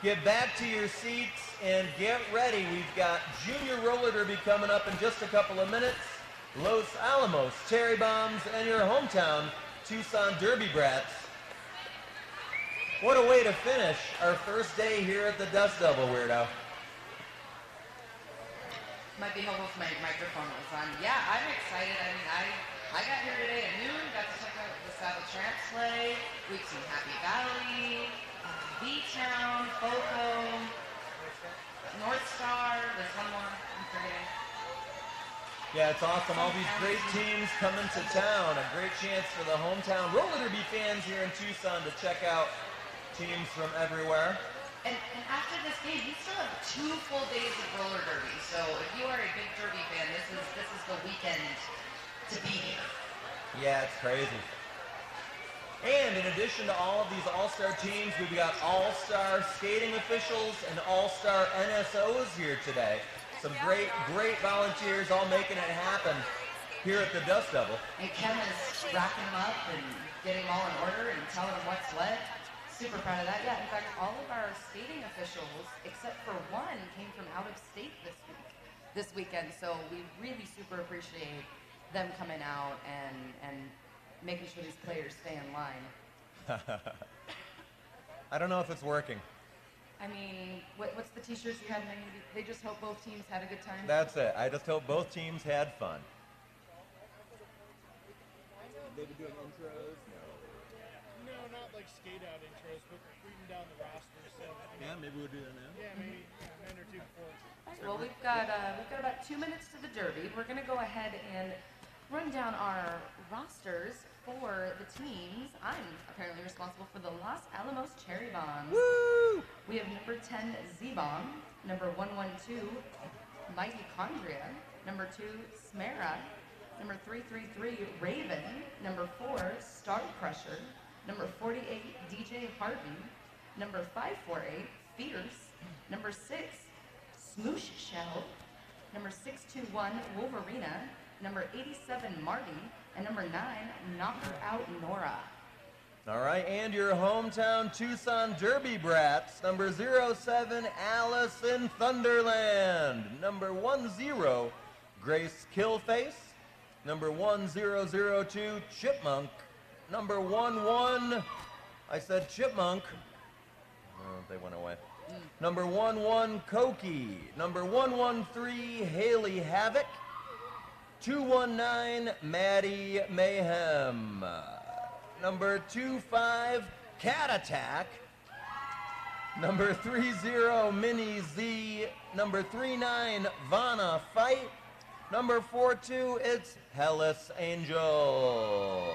Get back to your seats and get ready. We've got Junior Roller Derby coming up in just a couple of minutes. Los Alamos Cherry Bombs and your hometown Tucson Derby Brats. What a way to finish our first day here at the Dust Devil, Weirdo. Might be helpful if my microphone was on. Yeah, I'm excited. I mean, I got here today at noon, got to check out the Saddle Tramp sleigh. We've seen Happy Valley, B-Town, Foco, North Star. There's one more I'm forgetting. Yeah, it's awesome. All these great teams coming to town. A great chance for the hometown roller derby fans here in Tucson to check out teams from everywhere. And after this game, we still have 2 full days of roller derby. So if you are a big derby fan, this is the weekend to be here. Yeah, it's crazy. And in addition to all of these all-star teams, we've got all-star skating officials and all-star NSOs here today. Some great volunteers all making it happen here at the Dust Devil. And Ken is wrapping them up and getting them all in order and telling them what's what. Super proud of that. Yeah, in fact, all of our skating officials, except for one, came from out of state this weekend. So we really super appreciate them coming out and making sure these players stay in line. I don't know if it's working. I mean, what's the t-shirts you had? They just hope both teams had a good time? That's it. I just hope both teams had fun. They've been doing intros? No, not like skate out intros, but reading down the roster. So Yeah, maybe we'll do that now. yeah, maybe a minute or two before. Well, we've got about 2 minutes to the Derby. We're going to go ahead and run down our rosters for the teams. I'm apparently responsible for the Los Alamos Cherry Bombs. Woo! We have number 10, Z-Bomb, number 112, Mitochondria, number 2, Smera, number 333, Raven, number 4, Star Crusher, number 48, DJ Harden, number 548, Fierce, number 6, Smoosh Shell, number 621, Wolverina, number 87, Marty, and number 9, Knocker Out Nora. All right, and your hometown Tucson Derby Brats, number 07, Allison Thunderland, number 10, Grace Killface, number 1002, Chipmunk, number 11, I said Chipmunk, oh, they went away. Number 11, Koki, number 113, Haley Havoc, 219, Maddie Mayhem, number 25, Cat Attack, number 30, Mini Z, number 39, Vanna Fight, number 42, it's Hellas Angel,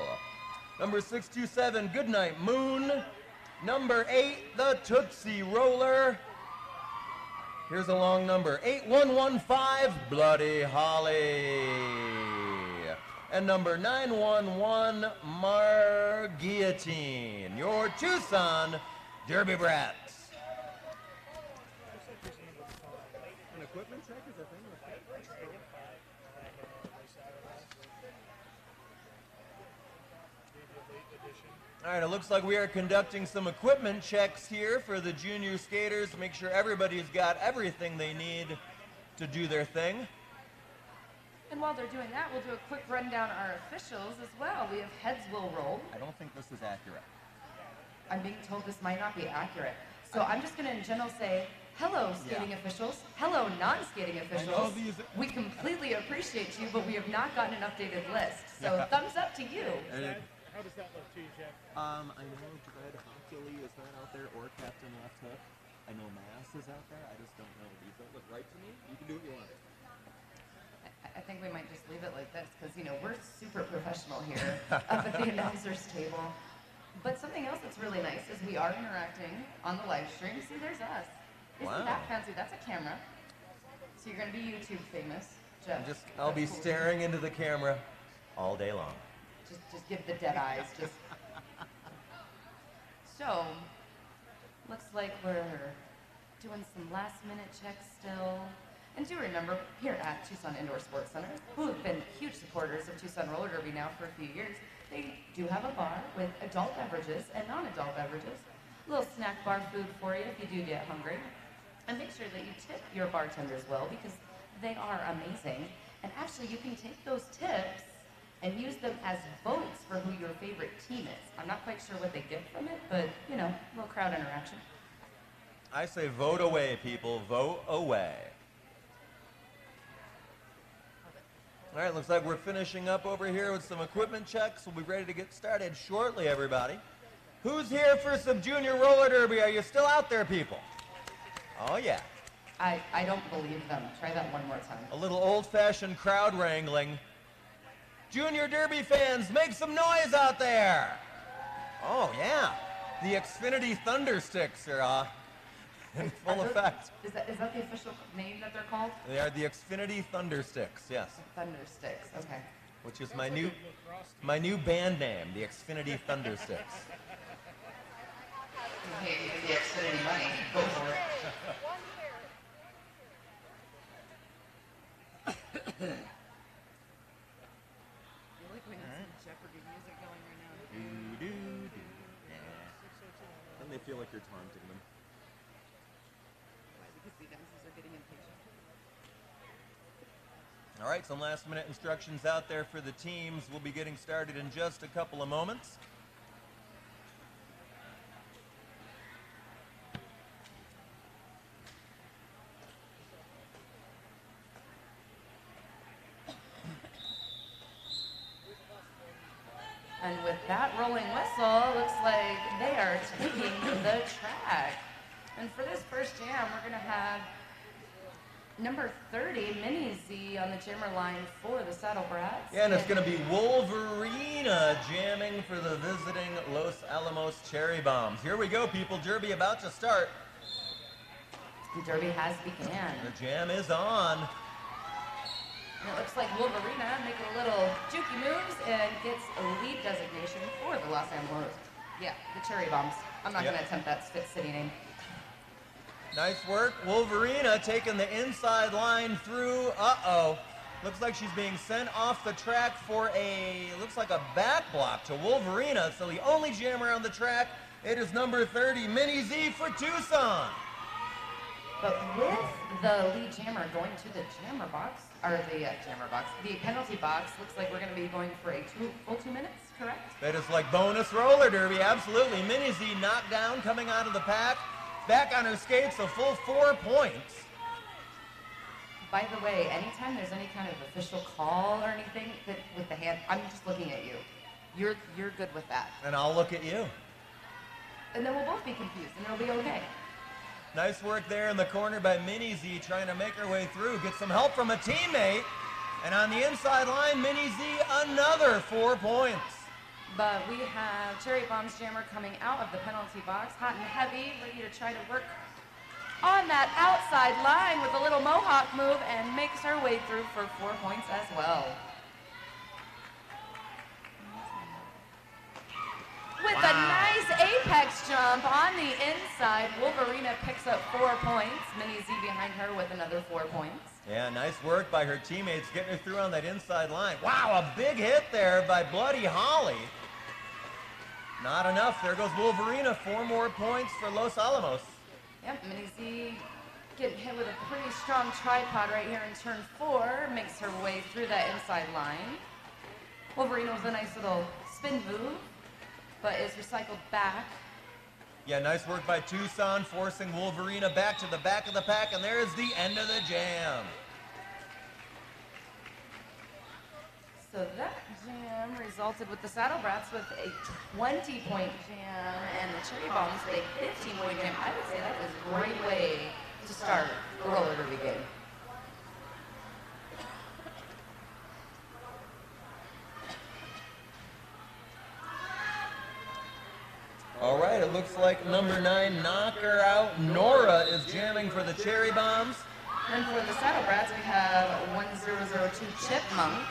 number 627, Goodnight Moon, number 8, the Tootsie Roller, here's a long number, 8115, Bloody Holly, and number 911, Marguillotine, your Tucson Derby Brats. An equipment check is a thing? All right, it looks like we are conducting some equipment checks here for the junior skaters to make sure everybody's got everything they need to do their thing. And while they're doing that, we'll do a quick rundown our officials as well. We have Heads Will Roll. I don't think this is accurate. I'm being told this might not be accurate. So I'm just going to in general say, hello, skating officials. Hello, non-skating officials. We completely appreciate you, but we have not gotten an updated list. So thumbs up to you. How does that look to you, Jeff? I know Dread Hockley is not out there, or Captain Left Hook. I know Mass is out there. I just don't know. These don't look right to me. You can do what you want. I think we might just leave it like this because, you know, we're super professional here up at the announcers table. But something else that's really nice is we are interacting on the live stream. See, there's us. Isn't that fancy? That's a camera. So you're going to be YouTube famous, Jeff. I'll be staring into the camera all day long. Just give the dead eyes. So, looks like we're doing some last minute checks still. And do remember, here at Tucson Indoor Sports Center, who have been huge supporters of Tucson Roller Derby now for a few years, they do have a bar with adult beverages and non-adult beverages. little snack bar food for you if you do get hungry. And make sure that you tip your bartenders well because they are amazing. And actually, you can take those tips and use them as votes for who your favorite team is. I'm not quite sure what they get from it, but, you know, a little crowd interaction. I say vote away, people. Vote away. All right, looks like we're finishing up over here with some equipment checks. We'll be ready to get started shortly, everybody. Who's here for some junior roller derby? Are you still out there, people? Oh, yeah. I don't believe them. Try that one more time. A little old-fashioned crowd wrangling. Junior derby fans, make some noise out there. Oh, yeah. The Xfinity Thunder Sticks are in full effect. Is that the official name that they're called? They are the Xfinity Thunder Sticks, yes. Thunder Sticks, okay. Which is my new band name, the Xfinity Thunder Sticks. Hey, the Xfinity money. Go for it. I feel like we need some Jeopardy music going right now. Then they feel like you're taunting them. Why? Because the dancers are getting impatient. All right, some last-minute instructions out there for the teams. We'll be getting started in just a couple of moments. And with that rolling whistle, looks like they are taking the track. And for this first jam, we're going to have number 30, Mini Z, on the jammer line for the Saddle Brats. Yeah, and it's going to be Wolverina jamming for the visiting Los Alamos Cherry Bombs. Here we go, people. Derby about to start. The derby has began. The jam is on. And it looks like Wolverina making a little jukey moves and gets a lead designation for the Los Alamos. Yeah, the Cherry Bombs. I'm not going to attempt that Spit City name. Nice work. Wolverina taking the inside line through. Uh-oh. Looks like she's being sent off the track for looks like a back block to Wolverina. So the only jammer on the track, it is number 30, Mini Z for Tucson. But with the lead jammer going to the jammer box, or the the penalty box, looks like we're going to be going for a full 2 minutes, correct? That is like bonus roller derby, absolutely. Mini Z knocked down, coming out of the pack. Back on her skates, a full 4 points. By the way, anytime there's any kind of official call or anything with the hand, I'm just looking at you. You're good with that. And I'll look at you. And then we'll both be confused, and it'll be okay. Nice work there in the corner by Mini Z, trying to make her way through. Get some help from a teammate. And on the inside line, Mini Z, another 4 points. But we have Cherry Bombs jammer coming out of the penalty box, hot and heavy, ready to try to work on that outside line with a little mohawk move and makes her way through for 4 points as well. With a nice apex jump on the inside, Wolverina picks up 4 points. Mini Z behind her with another 4 points. Yeah, nice work by her teammates getting her through on that inside line. Wow, a big hit there by Bloody Holly. Not enough. There goes Wolverina. 4 more points for Los Alamos. Yep, Mini Z getting hit with a pretty strong tripod right here in turn 4. Makes her way through that inside line. Wolverina with a nice little spin move, but is recycled back. Yeah, nice work by Tucson, forcing Wolverina back to the back of the pack, and there's the end of the jam. So that jam resulted with the Saddle Brats with a 20-point jam, and the Cherry Bombs with a 15-point jam. I would say that was a great way to start the roller derby game. All right, it looks like number 9, Knock Her Out, Nora, is jamming for the Cherry Bombs. And for the Saddle Brats, we have 1002 Chipmunk.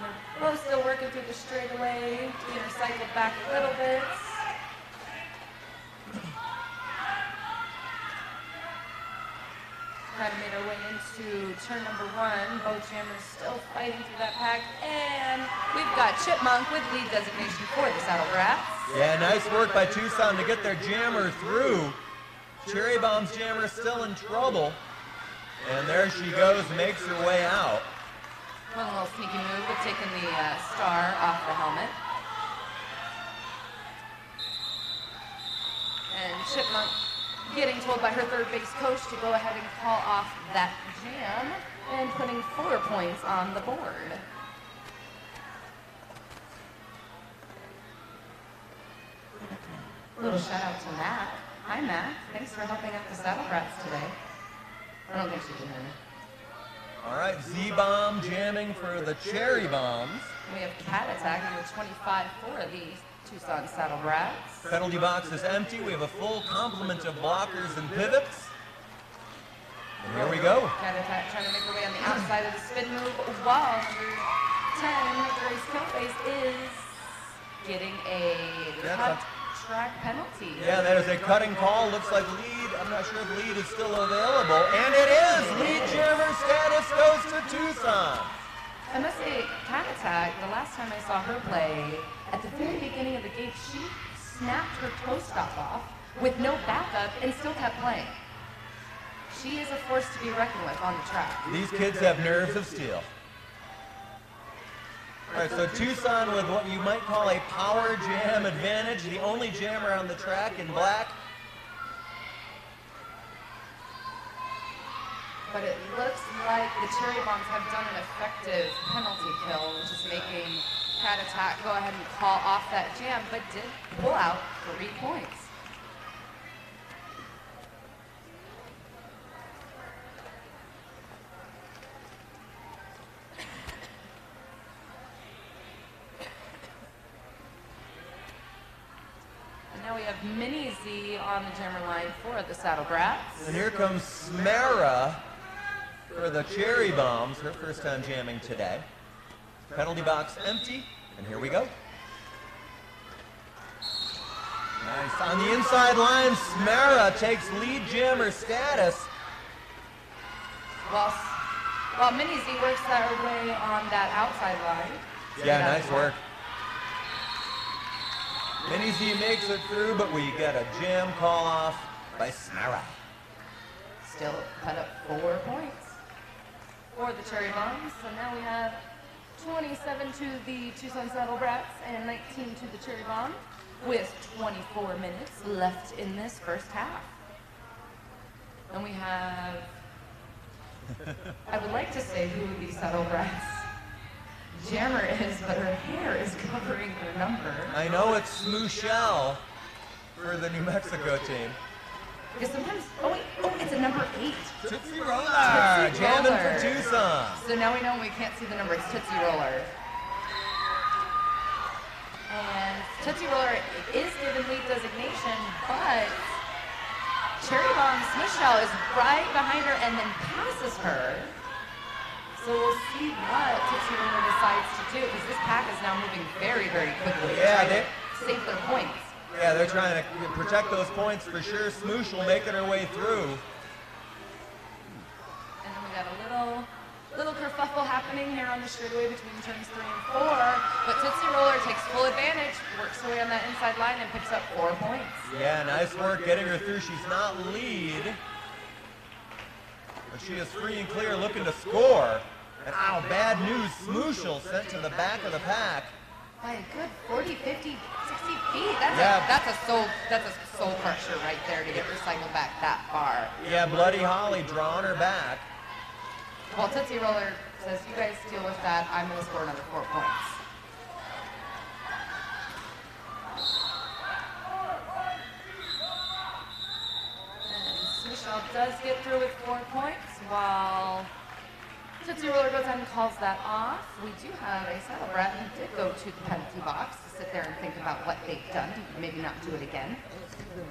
They're both still working through the straightaway, being recycled back a little bit. Kind of made our way into turn number 1. Both jammers still fighting through that pack. And we've got Chipmunk with lead designation for the Saddle Brats. Yeah, nice work by Tucson to get their jammer through. Cherry Bomb's jammer still in trouble. And there she goes, makes her way out. One little sneaky move with taking the star off the helmet. And Chipmunk getting told by her third base coach to go ahead and call off that jam and putting 4 points on the board. A little shout out to Matt. Hi Matt, thanks for helping out the Saddle Brats today. I don't think she can hear me. All right, Z-Bomb jamming for the Cherry Bombs. We have Cat Attack, number 25 for the Tucson Saddle Brats. Penalty box is empty. We have a full complement of blockers and pivots. And here we go. Cat Attack trying to make her way on the outside of the spin move while number 10, Grace Killface, is getting a cut track penalty. Yeah, that is a cutting call. Looks like lead. I'm not sure if lead is still available. And it is! Lead jammer status goes to Tucson. I must say, Cat Attack, the last time I saw her play, at the very beginning of the game, she snapped her toe stop off with no backup and still kept playing. She is a force to be reckoned with on the track. These kids have nerves of steel. All right, so Tucson with what you might call a power jam advantage, the only jammer on the track in black. But it looks like the Cherry Bombs have done an effective penalty kill, which is making Cat Attack go ahead and call off that jam, but did pull out 3 points. Now we have Mini Z on the jammer line for the Saddle Brats. And here comes Smara for the Cherry Bombs, her first time jamming today. Penalty box empty, and here we go. Nice. On the inside line, Smara takes lead jammer status. While Mini Z works their way on that outside line. Yeah, nice work. Mini Z makes it through, but we get a jam call off by Smara. Still cut up 4 points for the Cherry Bombs. So now we have 27 to the Tucson Saddle Brats and 19 to the Cherry Bomb with 24 minutes left in this first half. And we have, I would like to say who the Saddle Brats jammer is, but her hair is covering her number. I know it's Smooshell for the New Mexico team. Because sometimes, oh, it's a number 8. Tootsie Roller, jamming for Tucson. So now we know we can't see the number, it's Tootsie Roller. And Tootsie Roller is given lead designation, but Cherry Bomb Smooshell is right behind her and then passes her. So we'll see what Tootsie Roller decides to do, because this pack is now moving very, very quickly. Yeah, they save their points. Yeah, they're trying to protect those points for sure. Smooshell making her way through. And then we got a little kerfuffle happening here on the straightaway between turns 3 and 4. But Tootsie Roller takes full advantage, works her way on that inside line, and picks up 4 points. Yeah, nice work getting her through. She's not lead, but she is free and clear, looking to score. And ow, bad news. Smooshell sent to the back of the pack. By a good 40, 50, 60 feet. That's a soul crusher right there to get recycled back that far. Yeah, Bloody Holly drawing her back. Well, Tootsie Roller says, you guys deal with that. I'm going to score another 4 points. And Smooshell does get through with 4 points, while Tootsie Roller goes ahead and calls that off. We do have a Saddle Brat who did go to the penalty box to sit there and think about what they've done, maybe not do it again. I don't see them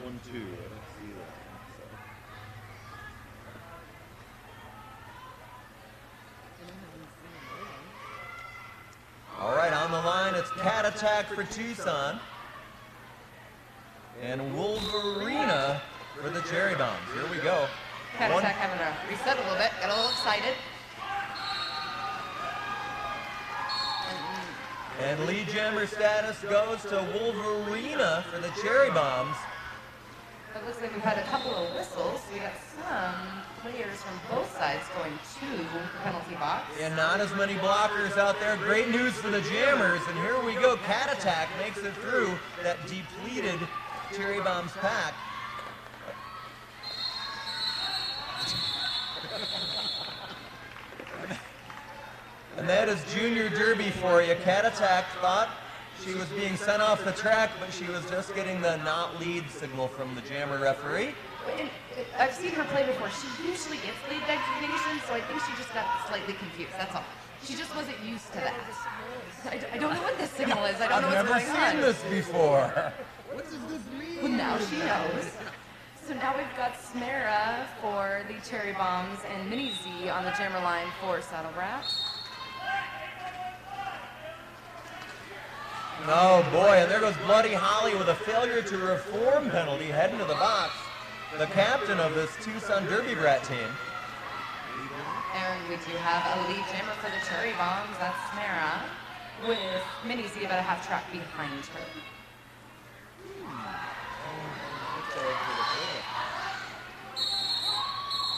on the thing. 4-1-2. I don't see that. All right, on the line, it's Cat Attack for Tucson. And Wolverina for the Cherry Bombs. Here we go. Cat Attack having to reset a little bit, got a little excited. And lead jammer status goes to Wolverina for the Cherry Bombs. It looks like we've had a couple of whistles. We got some players from both sides going to the penalty box. And not as many blockers out there. Great news for the jammers. And here we go. Cat Attack makes it through that depleted Cherry Bombs pack. And that is Junior Derby for you. Cat Attack thought she was being sent off the track, but she was just getting the not lead signal from the jammer referee. I've seen her play before. She usually gets lead designation, so I think she just got slightly confused. That's all. She just wasn't used to that. I don't know what this signal is. I don't know what's going on. I've never seen this before. What does this mean? Well, now she knows. So now we've got Smera for the Cherry Bombs and Mini Z on the jammer line for Saddle Brats. Oh boy, and there goes Bloody Holly with a failure to reform penalty heading to the box. The captain of this Tucson Derby Brat team. And we do have a lead jammer for the Cherry Bombs. That's Smera with Mini Z about a half track behind her.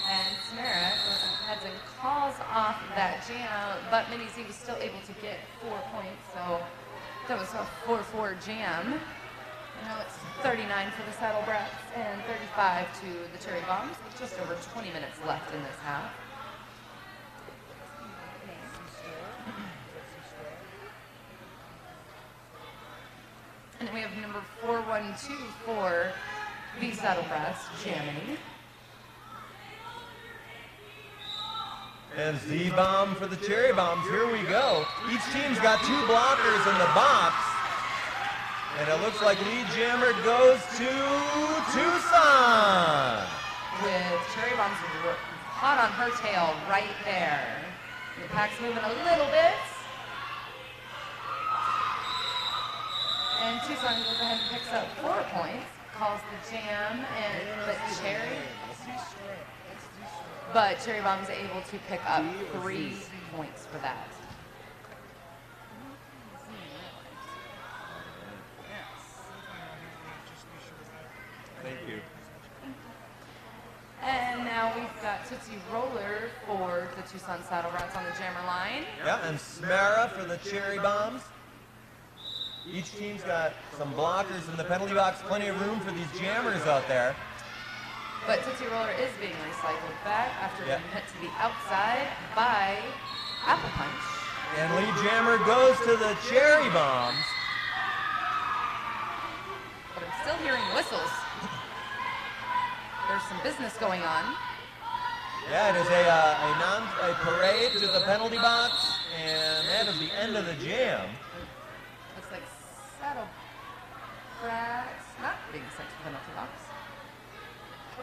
And Smera goes ahead and calls off that jam, but Mini Z was still able to get 4 points, so that was a 4-4 jam. And now it's 39 for the Saddle Brats and 35 to the Cherry Bombs, with just over 20 minutes left in this half. And then we have number 412 for the Saddle Brats jamming. And Z-Bomb for the Cherry Bombs. Here we go. Each team's got 2 blockers in the box. And it looks like lead jammer goes to Tucson. With Cherry Bombs hot on her tail right there. The pack's moving a little bit. And Tucson goes ahead and picks up 4 points. Calls the jam, but Cherry Bomb's able to pick up 3 points for that. Thank you. And now we've got Tootsie Roller for the Tucson Saddle Brats on the jammer line. Yeah, and Smera for the Cherry Bombs. Each team's got some blockers in the penalty box. Plenty of room for these jammers out there. But Tootsie Roller is being recycled back after being hit to the outside by Apple Punch. And lead jammer goes to the Cherry Bombs. But I'm still hearing whistles. There's some business going on. Yeah, it is a parade to the penalty box, and that is the end of the jam. Looks like Saddle Brats not being sent to the penalty box.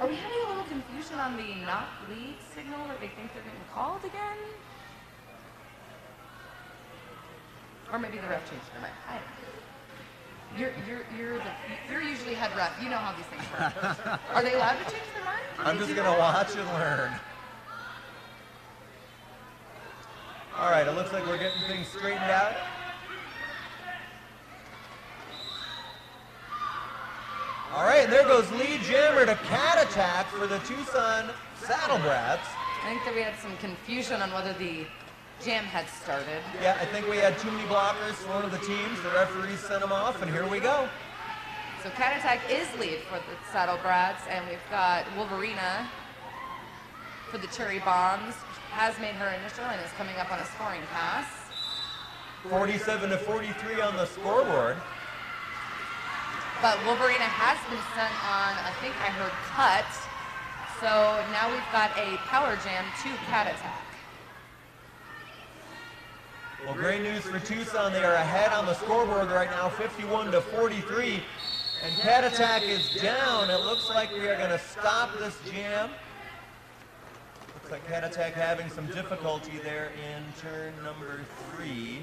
Are we having a little confusion on the not lead signal, or they think they're getting called again? Or maybe the ref changed their mind. I don't know. You're usually head ref. You know how these things work. Are they allowed to change their mind? I'm just gonna watch and learn. All right, it looks like we're getting things straightened out. All right, and there goes lead jammer to Cat Attack for the Tucson Saddle Brats. I think that we had some confusion on whether the jam had started. Yeah, I think we had too many blockers for one of the teams. The referees sent them off, and here we go. So Cat Attack is lead for the Saddle Brats, and we've got Wolverina for the Cherry Bombs. Has made her initial and is coming up on a scoring pass. 47-43 on the scoreboard. But Wolverina has been sent on, I think I heard cut. So now we've got a power jam to Cat Attack. Well, great news for Tucson. They are ahead on the scoreboard right now, 51-43. And Cat Attack is down. It looks like we are going to stop this jam. Looks like Cat Attack having some difficulty there in turn number 3.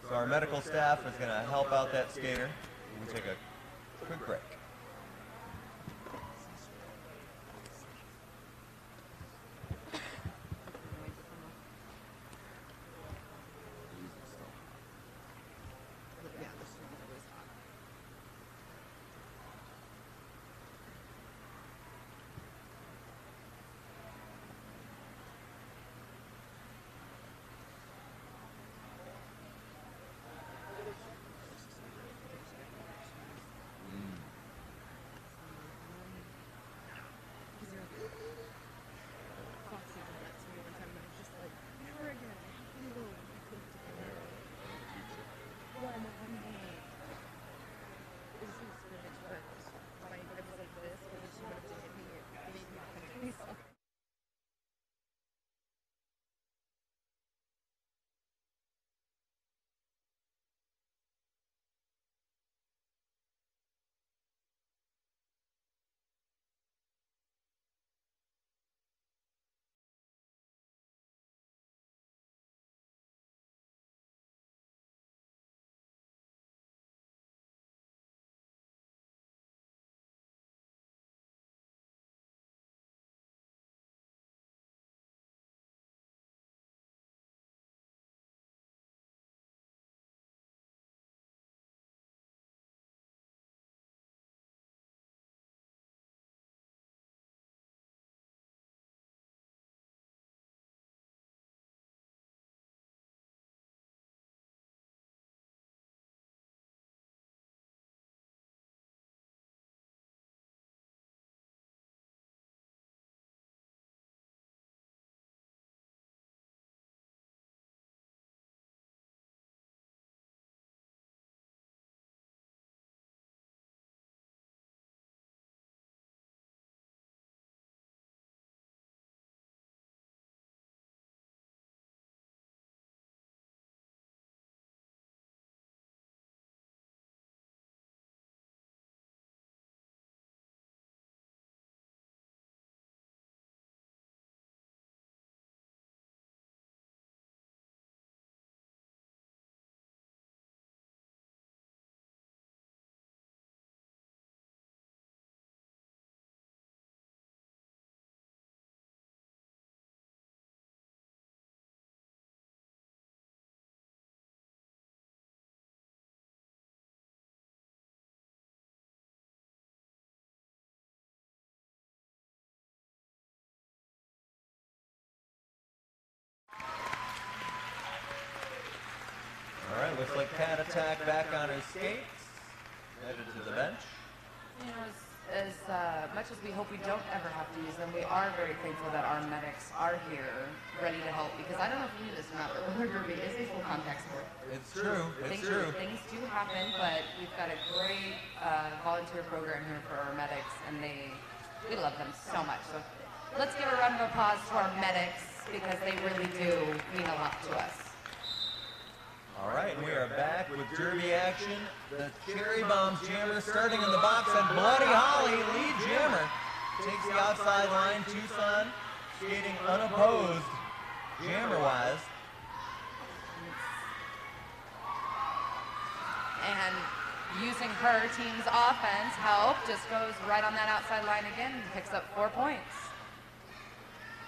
So our medical staff is going to help out that skater. We'll take a quick break. attack back on his skates. Headed to the bench. You know, as much as we hope we don't ever have to use them, we are very thankful that our medics are here, ready to help. Because I don't know if you knew this or not, but roller derby is a full contact sport. It's true. It's true. Things do happen, but we've got a great volunteer program here for our medics, and we love them so much. So let's give a round of applause to our medics because they really do mean a lot to us. All right, we are back with derby action. The Cherry Bombs jammer starting in the box, and Bloody Holly, lead jammer, takes the outside line. Tucson skating unopposed, jammer-wise. And using her team's offense help, just goes right on that outside line again and picks up 4 points.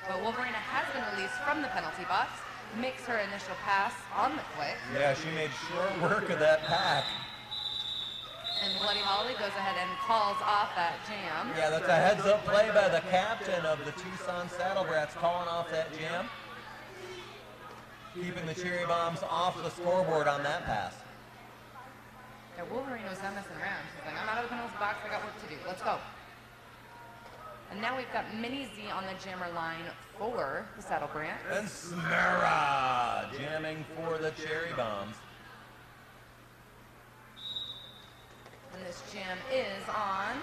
But Wolverina has been released from the penalty box. Makes her initial pass on the quick. Yeah, she made short work of that pack. And Bloody Holly goes ahead and calls off that jam. Yeah, that's a heads-up play by the captain of the Tucson Saddle Brats, calling off that jam. Keeping the Cherry Bombs off the scoreboard on that pass. Yeah, Wolverine was not messing around. She's like, I'm out of the penalty box, I got work to do. Let's go. And now we've got Mini Z on the jammer line for the Saddle Brats. And Smera jamming for the Cherry Bombs. And this jam is on.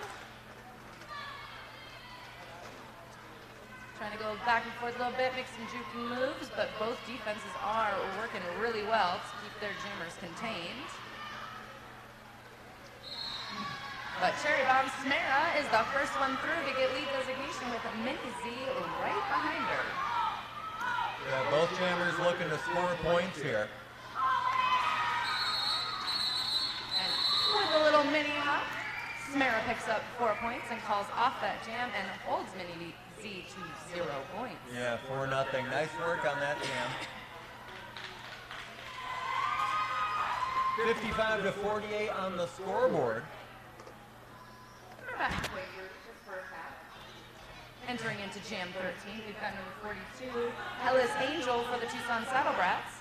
Trying to go back and forth a little bit, make some juking moves, but both defenses are working really well to keep their jammers contained. But Cherry Bomb Smera is the first one through to get lead designation with Mini Z right behind her. Yeah, both jammers looking to score points here. And with a little mini hop, Smera picks up 4 points and calls off that jam and holds Mini Z to 0 points. Yeah, 4-0. Nice work on that jam. 55-48 on the scoreboard. About halfway through this first half. Entering into Jam 13, we've got number 42, Hellas Angel for the Tucson Saddle Brats.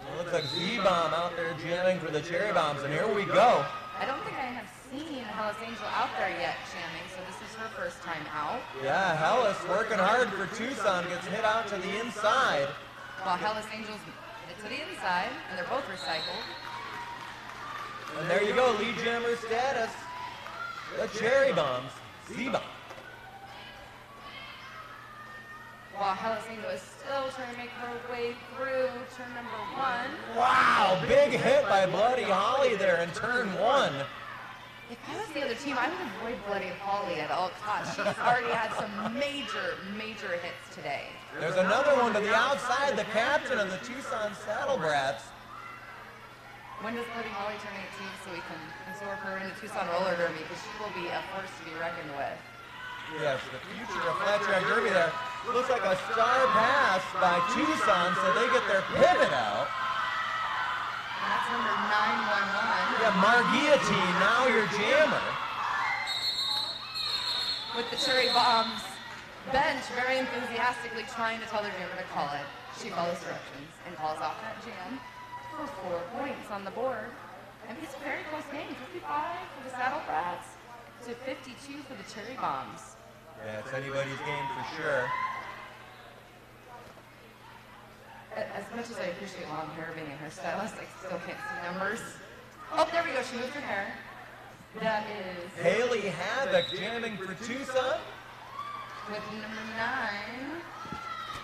It looks like Z-Bomb out there jamming for the Cherry Bombs, and here we go. I don't think I have seen Hellas Angel out there yet jamming, so this is her first time out. Yeah, Hellas working hard for Tucson, gets hit out to the inside. While Hellas Angel's hit to the inside, and they're both recycled. And there you go, lead jammer status. The Cherry Bombs, Z-Bomb. While Hellas Angel is still trying to make her way through turn number 1. Wow, big hit by Bloody Holly there in turn 1. If I was the other team, I would avoid Bloody Holly at all costs. She's already had some major hits today. There's another one to the outside, the captain of the Tucson Saddle Brats. When does Bloody Holly turn 18 so we can absorb her in the Tucson roller derby, because she will be a force to be reckoned with. Yes, the future of flat track derby there. Looks like a star pass by Tucson, so they get their pivot out. And that's number 911. Yeah, Marguillotine, now your jammer. With the Cherry Bombs bench very enthusiastically trying to tell their jammer to call it. She follows directions and calls off that jam for 4 points on the board. I mean, it's a very close game, 55 for the Saddle Brats to 52 for the Cherry Bombs. Yeah, it's anybody's game for sure. As much as I appreciate long hair being a hairstylist, I still can't see numbers. Oh, there we go, she moved her hair. That is Haley Havoc jamming for Tucson. with number 9,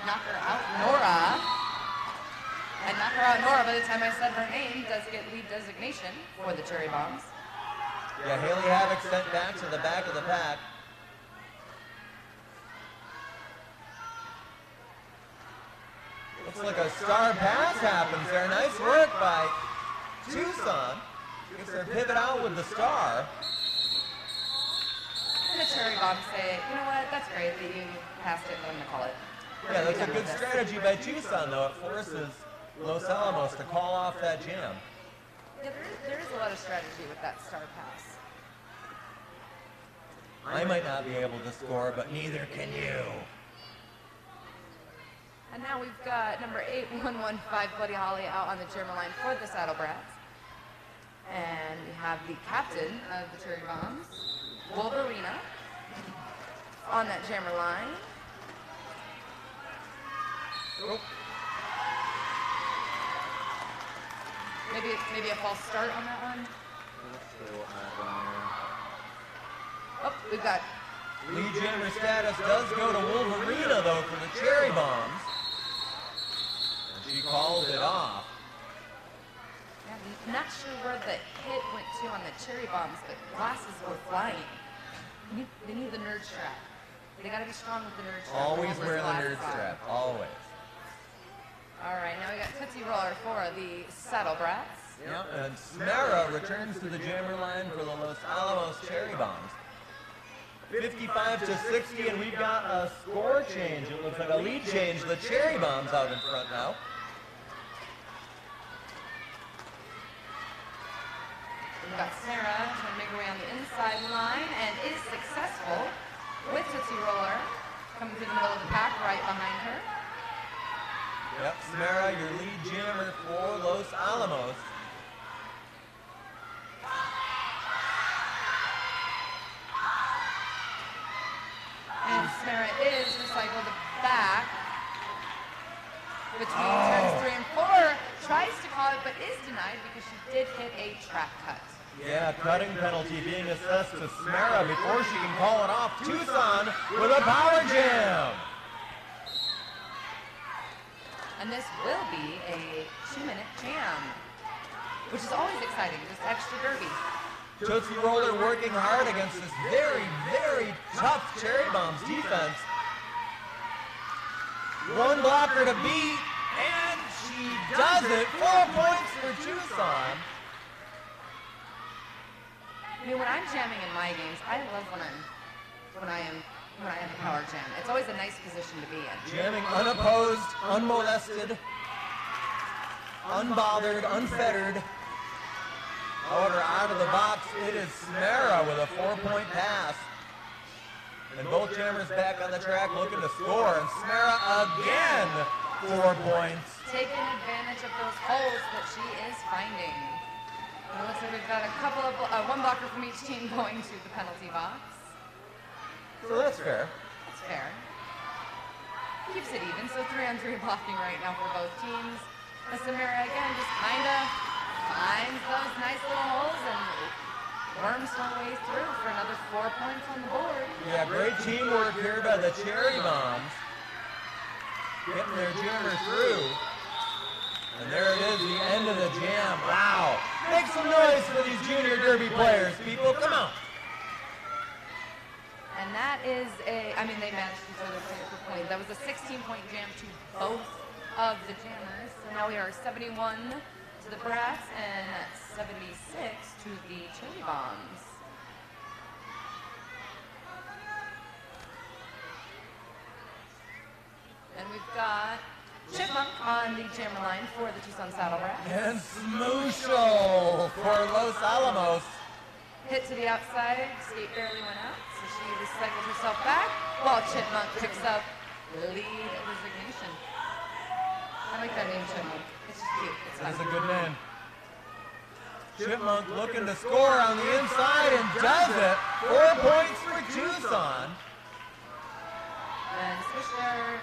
Knocker Out Nora. And Knocker Out Nora, by the time I said her name, does get lead designation for the Cherry Bombs. Yeah, Haley Havoc sent back to the back of the pack. Looks like a star pass happens there. Nice work by Tucson. Gets their pivot out with the star. And the Cherry Bombs say, you know what, that's great that you passed it, I'm going to call it. Yeah, that's a good strategy by Tucson, though. It forces Los Alamos to call off that jam. Yeah, there is a lot of strategy with that star pass. I might not be able to score, but neither can you. And now we've got number 8115 Buddy Holly out on the jammer line for the Saddle Brats. And we have the captain of the Cherry Bombs, Wolverina, on that jammer line. Oh. Maybe a false start on that one. Oh, we've got Lead jammer status does go to Wolverina, though, for the Cherry Bombs. And she calls it off. Yeah, I'm not sure where the hit went to on the Cherry Bombs, but glasses were flying. They need the nerd strap. They gotta be strong with the nerd strap. Always wear the nerd strap, always. All right, now we got Tootsie Roller for the Saddle Brats. Yep, and Smara returns to the jammer line for the Los Alamos Cherry Bombs. 55 to 60, and we've got a score change. It looks like a lead change. The Cherry Bombs out in front now. We've got Sarah trying to make her way on the inside line and is successful with Tootsie Roller coming through the middle of the pack right behind her. Yep, Smara, your lead jammer for Los Alamos. And Smara is recycled back between turns 3 and 4. Tries to call it, but is denied because she did hit a track cut. Yeah, cutting penalty being assessed to Smara before she can call it off. Tucson with a power jam. And this will be a 2-minute jam, which is always exciting, just extra derby. Tootsie Roller working hard against this very, very tough Cherry Bombs defense. One blocker to beat, and she does it. 4 points for Tucson. You know, when I'm jamming in my games, I love when I have a power jam. It's always a nice position to be in. Jamming unopposed, unmolested, unbothered, unfettered. However, out of the box, it is Smara with a 4-point pass. And both jammers back on the track looking to score. And Smara again, 4 points. Taking advantage of those holes that she is finding. And it looks like we've got a couple of, one blocker from each team going to the penalty box. So that's fair. That's fair. Keeps it even, so 3-on-3 blocking right now for both teams. And Samara again just kind of finds those nice little holes and worms her way through for another 4 points on the board. Yeah, great teamwork here by the Cherry Bombs. Getting their jammer through. And there it is, the end of the jam. Wow. Make some noise for these junior derby players, people. Come on. And that is they matched each other point for point. That was a 16-point jam to both of the jammers. So now we are 71 to the Brats and 76 to the Cherry Bombs. And we've got Chipmunk on the jammer line for the Tucson Saddle Brats. And Smooshel for Los Alamos. Hit to the outside, skate barely went out, so she recycled herself back, while Chipmunk picks up lead resignation. I like that name, Chipmunk. It's just cute. It's fun. That's a good name. Chipmunk looking to score on the inside and does it. 4 points for Tucson. And Smooshel.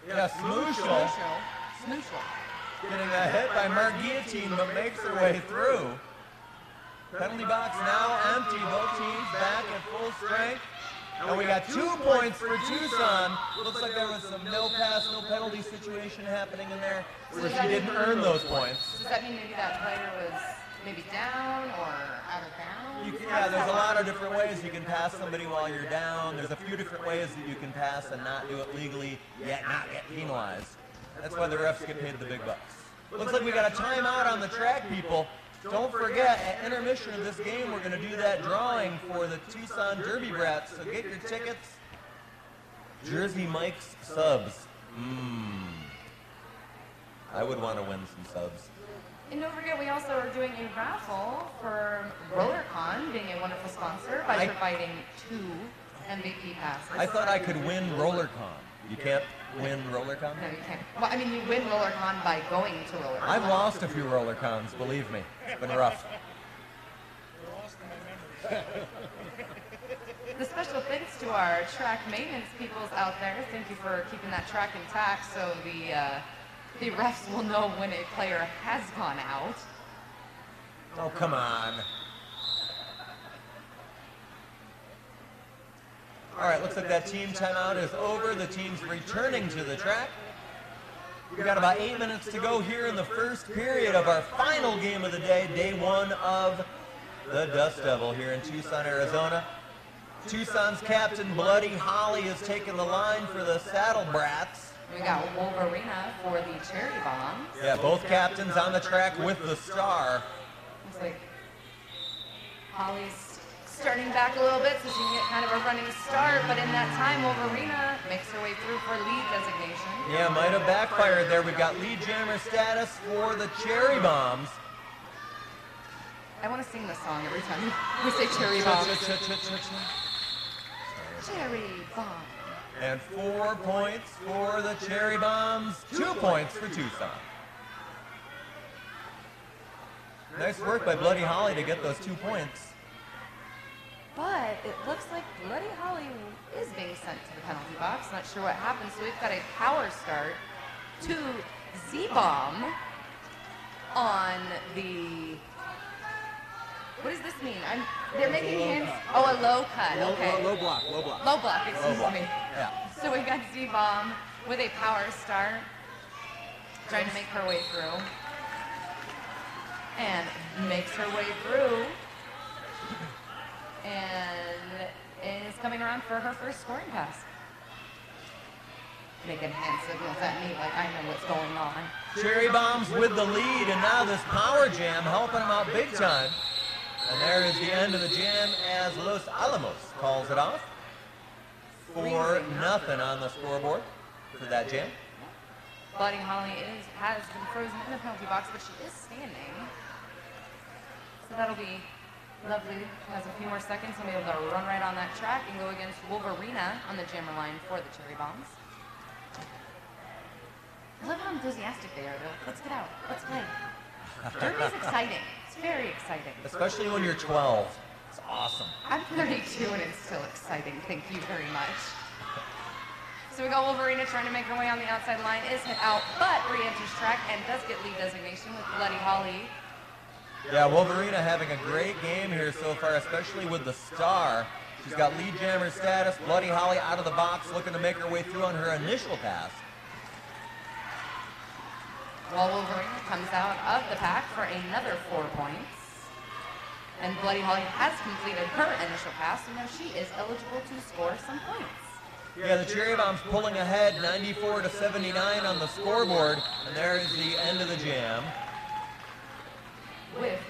Yeah, Smooshel. Getting a hit by Marguillotine, but makes her way through. Penalty box now empty. Both teams back at full strength. And we got 2 points for Tucson. Looks like there was some no pass, no penalty situation happening in there where she didn't earn those points. Does that mean maybe that player was maybe down or out of bounds? Yeah, there's a lot of different ways you can pass somebody while you're down. There's a few different ways that you can pass and not do it legally, yet not get penalized. That's why the refs get paid the big bucks. Looks like we got a timeout on the track, people. Don't forget, at intermission of this game, we're going to do that drawing for the Tucson Derby Brats. So get your tickets. Jersey Mike's subs. I would want to win some subs. And don't forget, we also are doing a raffle for RollerCon, being a wonderful sponsor, by providing 2 MVP passes. I thought I could win RollerCon. You can't win RollerCon? No, you can't. Well, I mean, you win RollerCon by going to RollerCon. I've lost a few RollerCons, believe me. It's been rough. You're lost in my memory. The special thanks to our track maintenance peoples out there. Thank you for keeping that track intact so the refs will know when a player has gone out. Oh, come on. All right, looks like that team timeout is over. The team's returning to the track. We've got about 8 minutes to go here in the first period of our final game of the day, day one of the Dust Devil here in Tucson, Arizona. Tucson's captain, Bloody Holly, is taking the line for the Saddle Brats. We got Wolverina for the Cherry Bomb. Yeah, both captains on the track with the star. Looks like Holly's starting back a little bit so she can get kind of a running start, but in that time, Wolverina makes her way through for lead designation. Yeah, might have backfired there. We've got lead jammer status for the Cherry Bombs. I want to sing this song every time we say Cherry Bomb. Cherry Bomb. And 4 points for the Cherry Bombs, 2 points for Tucson. Nice work by Bloody Holly to get those 2 points. But it looks like Bloody Holly is being sent to the penalty box. Not sure what happened, so we've got a power start to Z-Bomb on the... What does this mean? They're making hands... Oh, a low cut, okay. Low block, low block. Low block, excuse me. Yeah. So we've got Z-Bomb with a power start, trying to make her way through. And makes her way through. And is coming around for her first scoring pass. Making hand signals at me like I know what's going on. Cherry Bombs with the lead, and now this power jam helping them out big time. And there is the end of the jam as Los Alamos calls it off. 4-0 on the scoreboard for that jam. Bloody Holly has been frozen in the penalty box, but she is standing. So that'll be lovely. Has a few more seconds and be able to run right on that track and go against Wolverina on the jammer line for the Cherry Bombs. I love how enthusiastic they are, though. Let's get out. Let's play. Derby's exciting. It's very exciting. Especially when you're 12. It's awesome. I'm 32 and it's still exciting. Thank you very much. So we got Wolverina trying to make her way on the outside line, is hit out, but re-enters track and does get lead designation with Bloody Holly. Yeah, Wolverina having a great game here so far, especially with the star. She's got lead jammer status. Bloody Holly out of the box, looking to make her way through on her initial pass. While Wolverina comes out of the pack for another 4 points. And Bloody Holly has completed her initial pass, so now she is eligible to score some points. Yeah, the Cherry Bombs pulling ahead 94-79 on the scoreboard, and there is the end of the jam. With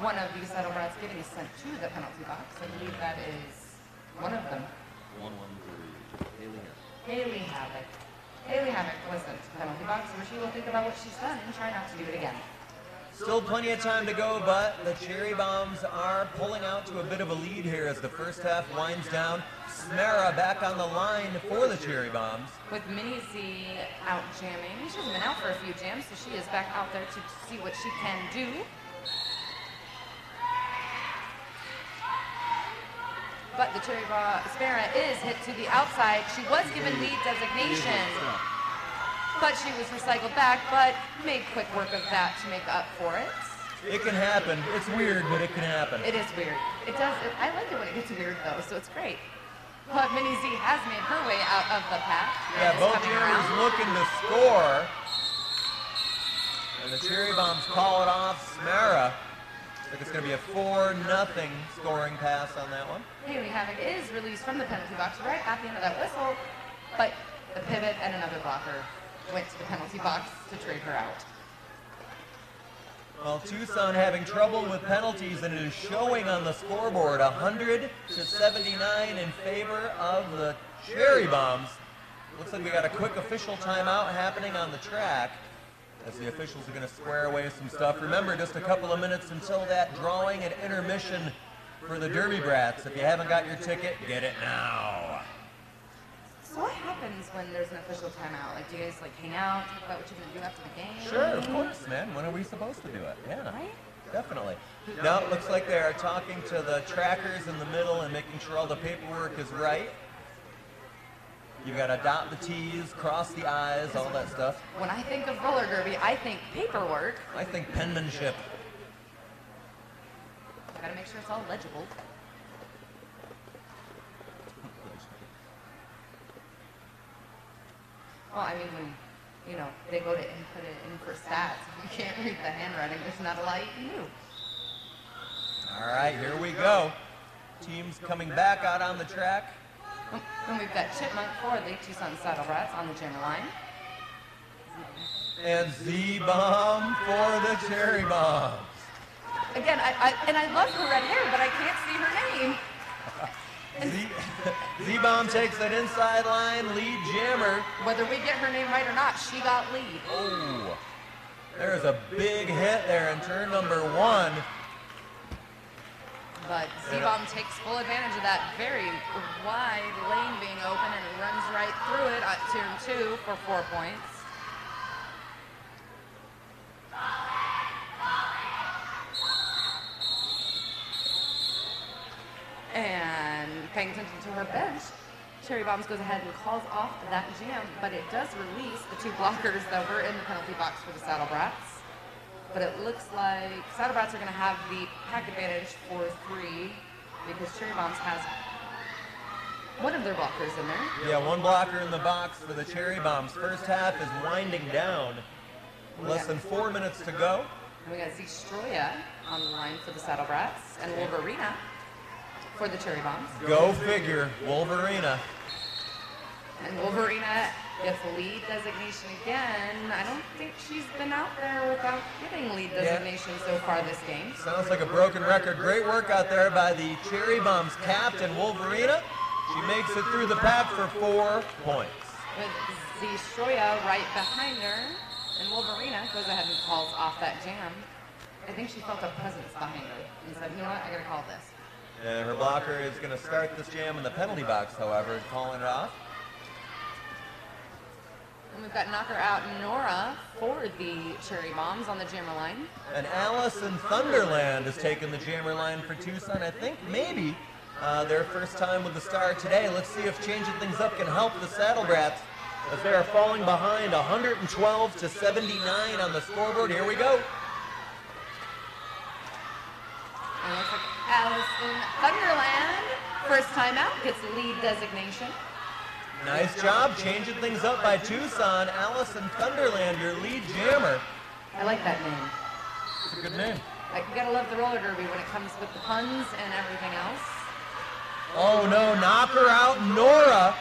one of these Saddle Brats getting sent to the penalty box. I believe that is one of them. 1-1-3. Haley Havoc. Haley Havoc was sent to the penalty box, where she will think about what she's done and try not to do it again. Still plenty of time to go, but the Cherry Bombs are pulling out to a bit of a lead here as the first half winds down. Smara back on the line for the Cherry Bombs. With Mini Z out jamming. She hasn't been out for a few jams, so she is back out there to see what she can do. But the Cherry Smara is hit to the outside. She was given lead designation, but she was recycled back, but made quick work of that to make up for it. It can happen. It's weird, but it can happen. It is weird. It does. I like it when it gets weird, though, so it's great. But Mini Z has made her way out of the pack. Yeah, both jammers looking to score. And the Cherry Bombs call it off. Smara. I think it's going to be a 4-0 scoring pass on that one. Haley Havoc is released from the penalty box right at the end of that whistle, but the pivot and another blocker went to the penalty box to trade her out. Well, Tucson having trouble with penalties, and it is showing on the scoreboard 100-79 in favor of the Cherry Bombs. Looks like we got a quick official timeout happening on the track as the officials are going to square away some stuff. Remember, just a couple of minutes until that drawing at intermission for the Derby Brats. If you haven't got your ticket, get it now. So what happens when there's an official timeout? Like, do you guys like hang out, talk about what you're gonna do after the game? Sure, of course, man. When are we supposed to do it? Yeah. Right? Definitely. No, it looks like they're talking to the trackers in the middle and making sure all the paperwork is right. You got to dot the T's, cross the I's, all that stuff. When I think of roller derby, I think paperwork. I think penmanship. Gotta make sure it's all legible. Well, I mean, when, you know, they go to input it in for stats, if you can't read the handwriting, there's not a lot you can do. All right, here we go. Teams coming back out on the track. And we've got Chipmunk for the Tucson Saddle Brats on the jammer line. And Z-Bomb for the Cherry Bombs. Again, I love her red hair, but I can't see her name. Z-Bomb takes that inside line, lead jammer. Whether we get her name right or not, she got lead. Oh, there's a big hit there in turn number 1. But Z-Bomb takes full advantage of that very wide lane being open and runs right through it at turn 2 for 4 points. And paying attention to her bench, Cherry Bombs goes ahead and calls off that jam, but it does release the 2 blockers that were in the penalty box for the Saddle Brats. But it looks like Saddle Brats are going to have the pack advantage for 3 because Cherry Bombs has one of their blockers in there. Yeah, 1 blocker in the box for the Cherry Bombs. First half is winding down. Less than 4 minutes to go. And we got Zstroya on the line for the Saddle Brats and Wolverina for the Cherry Bombs. Go figure, Wolverina. And Wolverina gets lead designation again. I don't think she's been out there without getting lead designation so far this game. Sounds like a broken record. Great work out there by the Cherry Bombs captain, Wolverina. She makes it through the pack for 4 points. With Zstroya right behind her, and Wolverina goes ahead and calls off that jam. I think she felt a presence behind her and said, you know what, I gotta call this. And her blocker is going to start this jam in the penalty box, however, calling it off. And we've got Knocker Out Nora for the Cherry Bombs on the jammer line. And Allison Thunderland has taken the jammer line for Tucson. I think maybe their first time with the Star today. Let's see if changing things up can help the Saddle Brats as they are falling behind 112 to 79 on the scoreboard. Here we go. And it looks like Allison Thunderland, first time out, gets lead designation. Nice job changing things up by Tucson. Allison Thunderland, your lead jammer. I like that name. It's a good name. Like, you gotta love the roller derby when it comes with the puns and everything else. Oh no, Knocker Out Nora.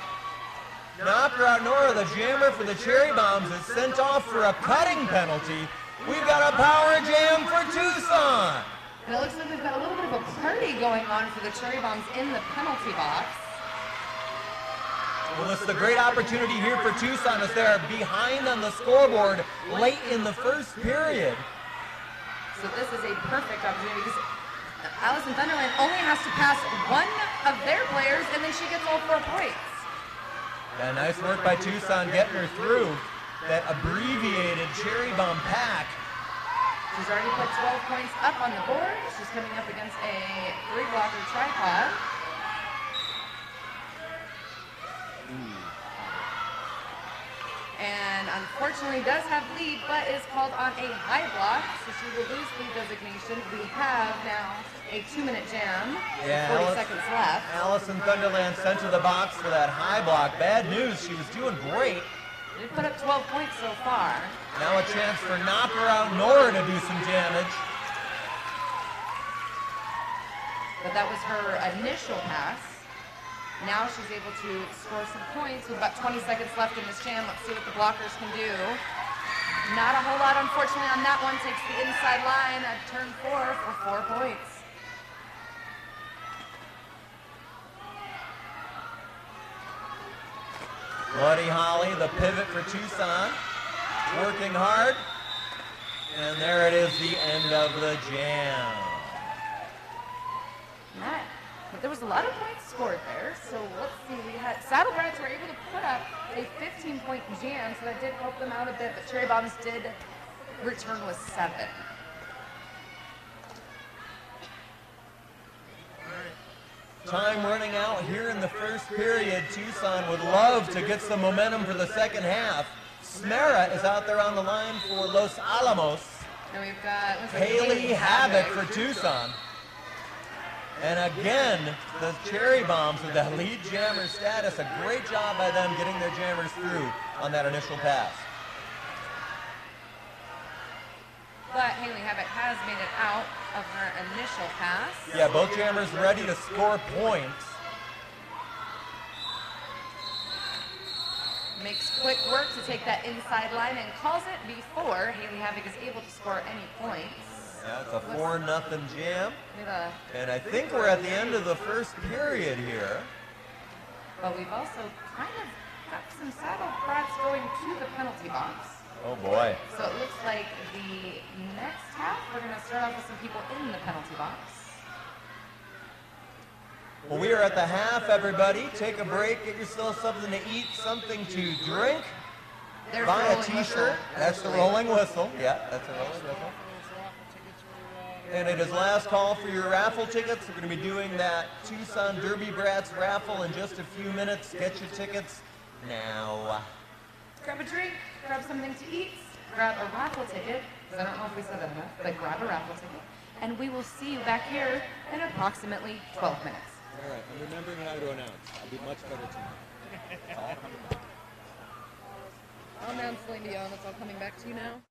Knocker Out Nora, the jammer for the Cherry Bombs, is sent off for a cutting penalty. We've got a power jam for Tucson. And it looks like we've got a little bit of a party going on for the Cherry Bombs in the penalty box. Well, this is a great opportunity here for Tucson as they are behind on the scoreboard late in the first period. So this is a perfect opportunity because Allison Thunderland only has to pass one of their players and then she gets all 4 points. Yeah, nice work by Tucson getting her through that abbreviated Cherry Bomb pack. She's already put 12 points up on the board. She's coming up against a 3-blocker tripod. And unfortunately does have lead, but is called on a high block, so she will lose lead designation. We have now a 2-minute jam, 40 seconds left. Allison Thunderland sent to the box for that high block. Bad news, she was doing great. She put up 12 points so far. Now a chance for Knocker Out Nora to do some damage. But that was her initial pass. Now she's able to score some points with about 20 seconds left in this jam. Let's see what the blockers can do. Not a whole lot, unfortunately, on that one. Takes the inside line at turn 4 for 4 points. Buddy Holly, the pivot for Tucson, working hard. And there it is, the end of the jam. That But there was a lot of points scored there. So let's see. We had Saddle Brats were able to put up a 15-point jam, so that did help them out a bit. But Cherry Bombs did return with 7. Time running out here in the first period. Tucson would love to get some momentum for the second half. Smera is out there on the line for Los Alamos. And we've got Haley Havoc for Tucson. And again, the Cherry Bombs with the lead jammer status. A great job by them getting their jammers through on that initial pass. But Haley Havoc has made it out of her initial pass. Yeah, both jammers ready to score points. Makes quick work to take that inside line and calls it before Haley Havoc is able to score any points. Yeah, it's a 4-0 jam. We have And I think we're at the end of the first period here. but we've also kind of got some Saddle Brats going to the penalty box. Oh boy. So it looks like the next half, we're going to start off with some people in the penalty box. Well, we are at the half, everybody. Take a break, get yourself something to eat, something to drink. There's Buy the a rolling t-shirt. whistle. That's the rolling whistle. Yeah, that's a rolling whistle. And it is last call for your raffle tickets. We're going to be doing that Tucson Derby Brats raffle in just a few minutes. Get your tickets now. Grab a drink, grab something to eat, grab a raffle ticket, because I don't know if we said that enough, but grab a raffle ticket, and we will see you back here in approximately 12 minutes. All right, I'm remembering how to announce. I'll be much better tomorrow. It's all coming back. I'll announce Celine Dion. It's all coming back to you now.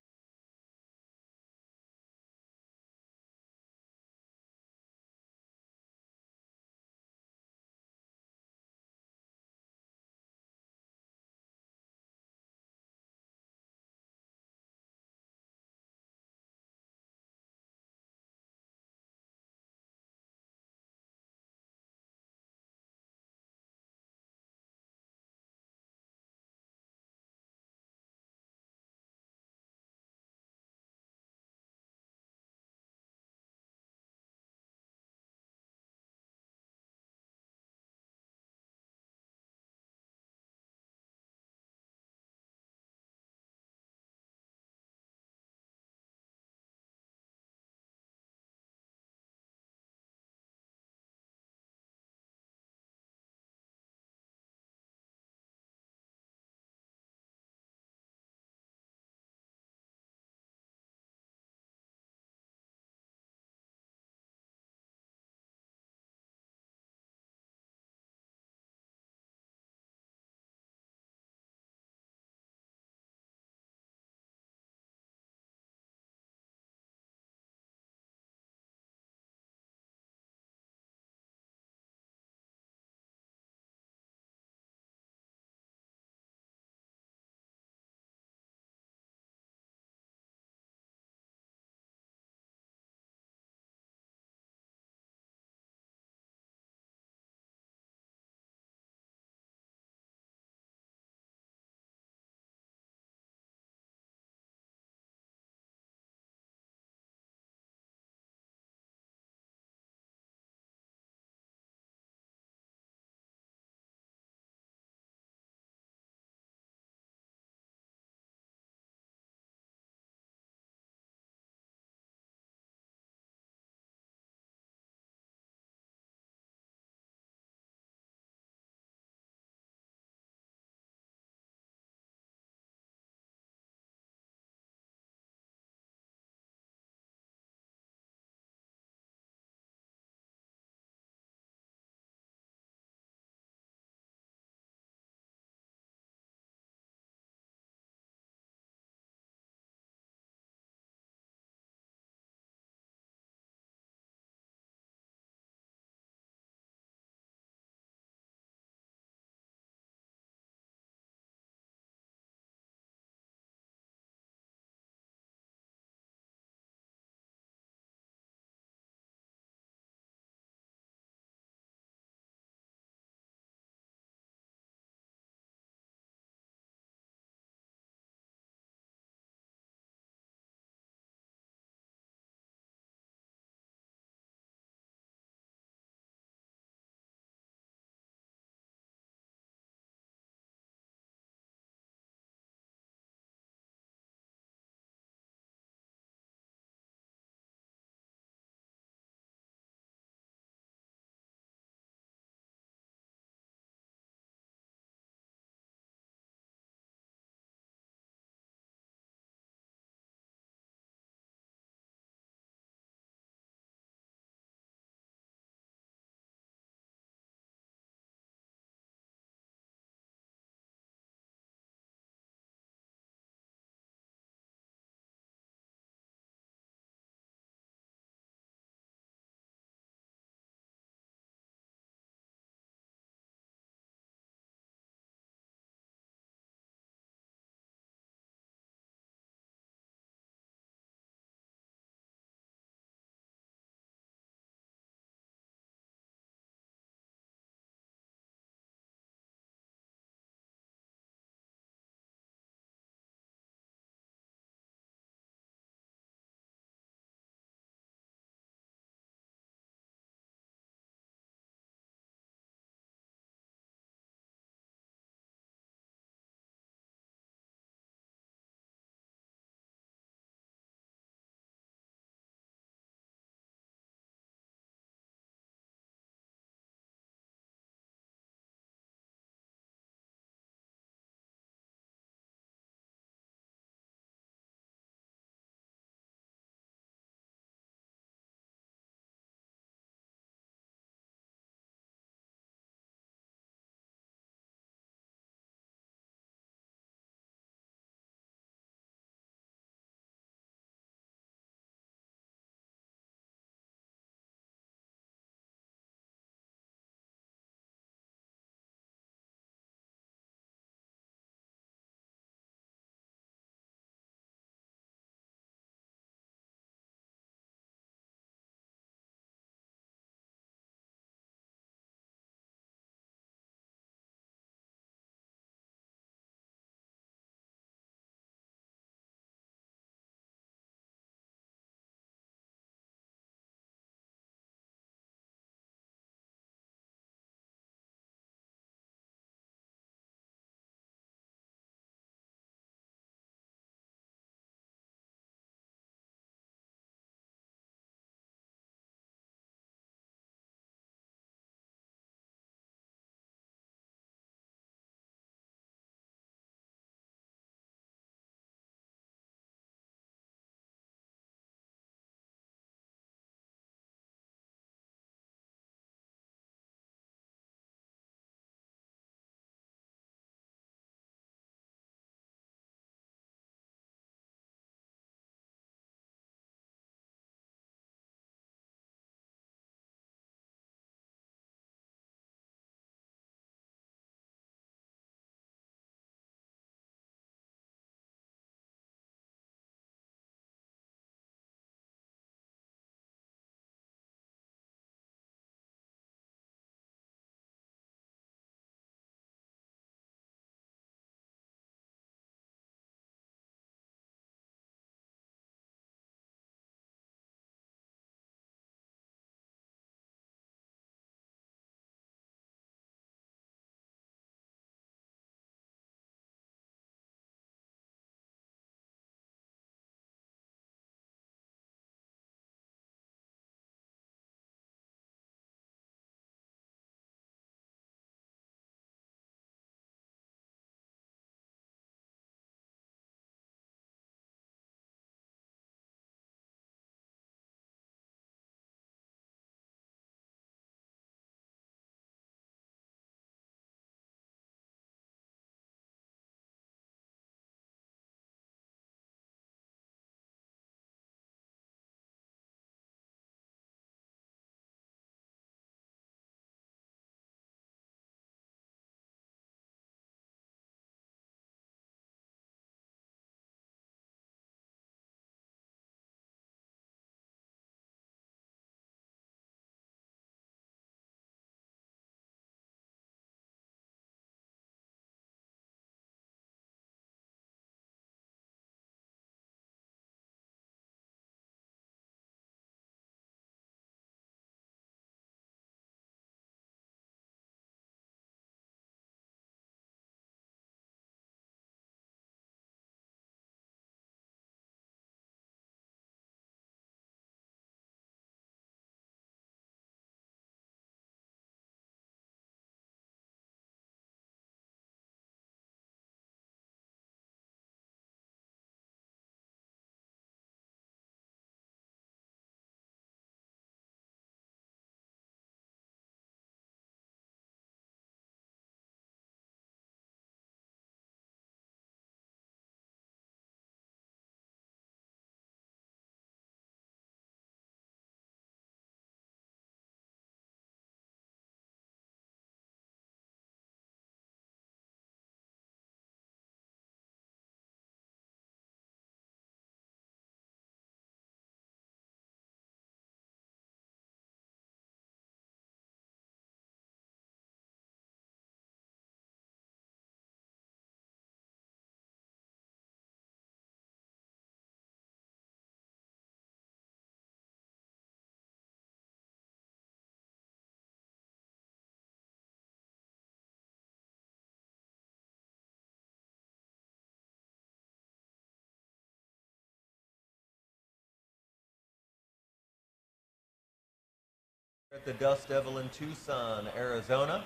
At the Dust Devil in Tucson, Arizona.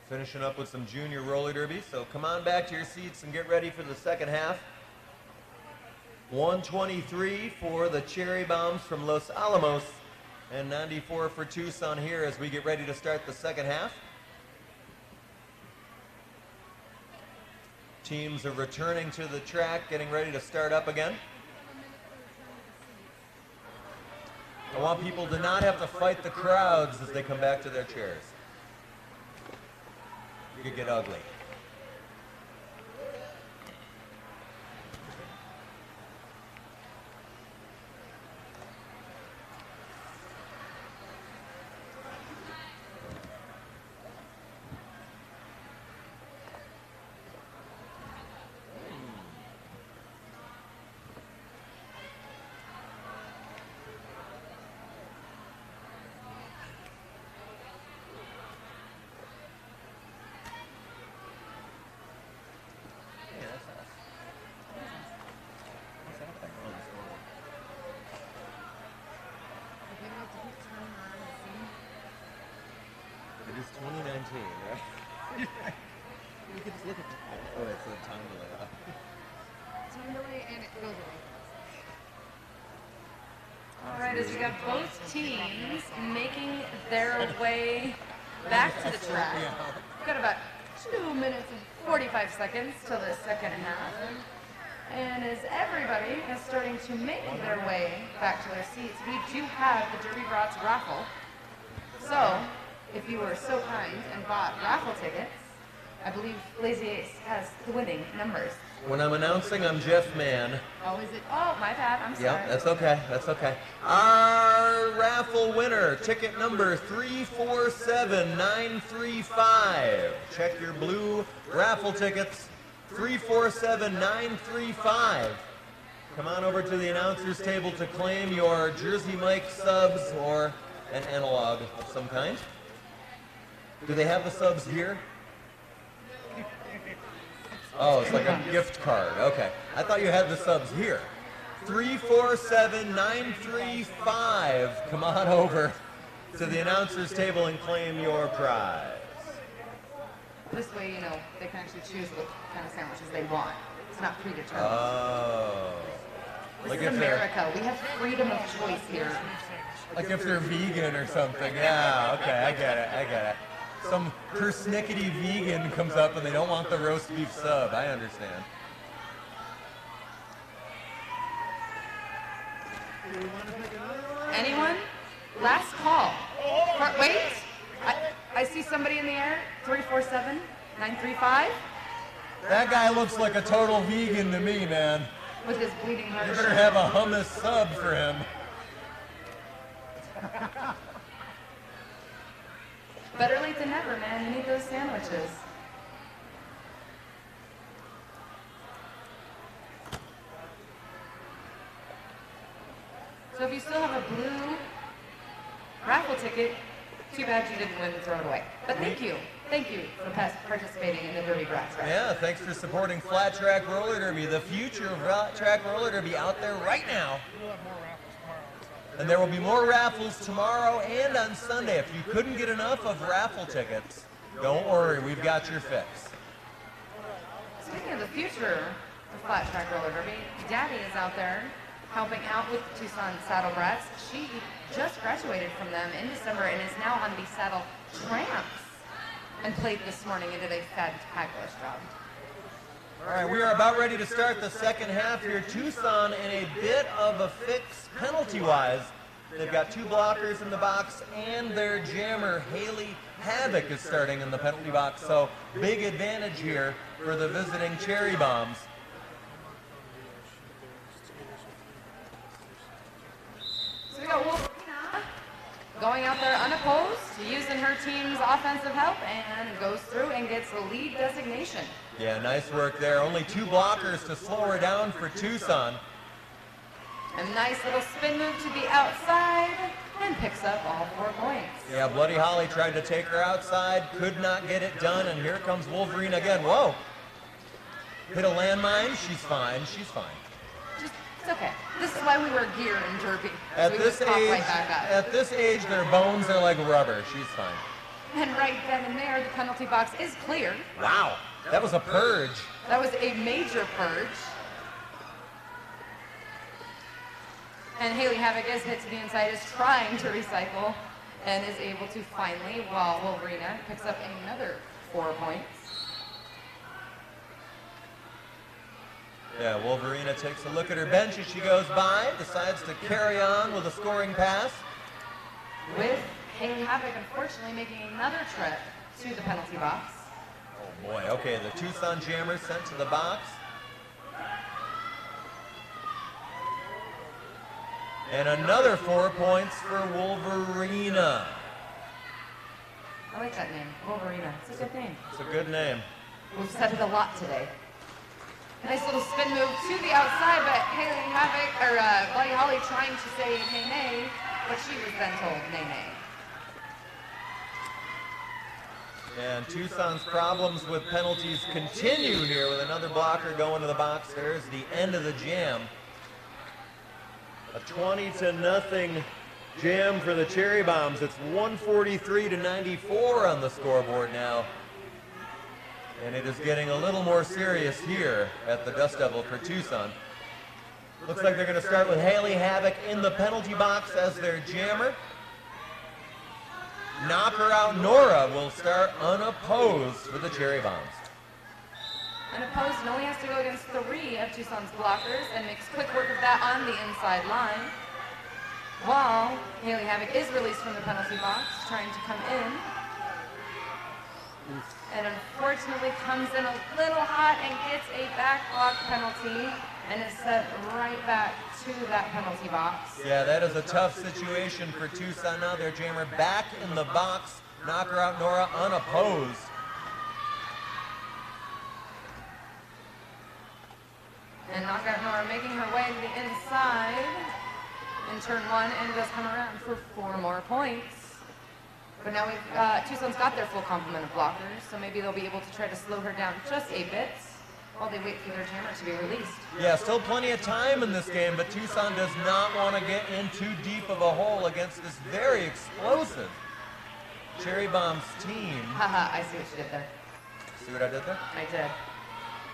Finishing up with some junior roller derby, so come on back to your seats and get ready for the second half. 123 for the Cherry Bombs from Los Alamos, and 94 for Tucson here as we get ready to start the second half. Teams are returning to the track, getting ready to start up again. I want people to not have to fight the crowds as they come back to their chairs. It could get ugly. It is 2019, right? You can just look at that. Oh, it's a time delay. Time delay and it goes away. All right, as we got both teams making their way back to the track. We've got about 2 minutes and 45 seconds till the second half. And as everybody is starting to make their way back to their seats, we do have the Derby Brats raffle. So, if you were so kind and bought raffle tickets, I believe Lazy Ace has the winning numbers. When I'm announcing, I'm Jeff Mann. Oh, is it? Oh, my bad. I'm sorry. Yep, that's okay. That's okay. Our raffle winner, ticket number 347935. Check your blue raffle tickets. 347935. Come on over to the announcer's table to claim your Jersey Mike subs or an analog of some kind. Do they have the subs here? Oh, it's like a gift card. Okay. I thought you had the subs here. 347935. Come on over to the announcer's table and claim your prize. This way, you know, they can actually choose what kind of sandwiches they want. It's not predetermined. Oh. This Like is if they're, America. We have freedom of choice here. like if they're vegan or something. Yeah, okay, I get it, I get it. Some persnickety vegan comes up and they don't want the roast beef sub. I understand. Anyone? Last call. Wait. I see somebody in the air. 347-935. That guy looks like a total vegan to me, man. With his bleeding heart. You better have a hummus sub for him. Better late than never, man. You need those sandwiches. So if you still have a blue raffle ticket, too bad you didn't win and throw it away. But thank you. Thank you for participating in the Derby Brats. Yeah, thanks for supporting Flat Track Roller Derby, the future of Flat Track Roller Derby out there right now. We'll have more raffles tomorrow and Sunday. And there will be more raffles tomorrow and on Sunday. If you couldn't get enough of raffle tickets, don't worry, we've got your fix. Speaking of the future of Flat Track Roller Derby, Daddy is out there helping out with Tucson Saddle Brats. She just graduated from them in December and is now on the Saddle Tramps and played this morning and did a fabulous job. All right, we are about ready to start the second half here. Tucson in a bit of a fix penalty-wise. They've got 2 blockers in the box, and their jammer, Haley Havoc, is starting in the penalty box. So big advantage here for the visiting Cherry Bombs. So we got Wolverina going out there unopposed, using her team's offensive help, and goes through and gets the lead designation. Yeah, nice work there. Only 2 blockers to slow her down for Tucson. A nice little spin move to the outside and picks up all 4 points. Yeah, Bloody Holly tried to take her outside, could not get it done, and here comes Wolverine again. Whoa! Hit a landmine, she's fine, she's fine. Just It's okay. This is why we wear gear in Derby. At So we this just pop age, right back up. at this age, their bones are like rubber. She's fine. And right then and there, the penalty box is clear. Wow, that was a purge. That was a major purge. And Haley Havoc is hit to the inside, is trying to recycle, and is able to finally, while Wolverina picks up another 4 points. Yeah, Wolverina takes a look at her bench as she goes by, decides to carry on with a scoring pass. With Haley Havoc, unfortunately, making another trip to the penalty box. Oh boy, okay, the Tucson Jammer sent to the box. And another 4 points for Wolverina. I like that name, Wolverina. It's a good name. It's a good name. We've said it a lot today. Nice little spin move to the outside, but Haley Havoc, or Buddy Holly trying to say nay-nay, but she was then told nay-nay. And Tucson's problems with penalties continue here with another blocker going to the box. There's the end of the jam. A 20-0 jam for the Cherry Bombs. It's 143-94 on the scoreboard now. And it is getting a little more serious here at the Dust Devil for Tucson. Looks like they're going to start with Haley Havoc in the penalty box as their jammer. Knocker Out Nora will start unopposed for the Cherry Bombs. Unopposed and only has to go against 3 of Tucson's blockers and makes quick work of that on the inside line. While Haley Havoc is released from the penalty box, trying to come in. And unfortunately comes in a little hot and gets a back block penalty and is sent right back to that penalty box. Yeah, that is a tough situation for Tucson now. Their jammer back in the box. Knocker Out Nora unopposed. And Knockout Nora making her way to the inside in turn 1 and does come around for 4 more points. But now Tucson's got their full complement of blockers, so maybe they'll be able to try to slow her down just a bit while they wait for their jammer to be released. Yeah, still plenty of time in this game, but Tucson does not want to get in too deep of a hole against this very explosive Cherry Bombs team. Haha, I see what you did there. See what I did there? I did.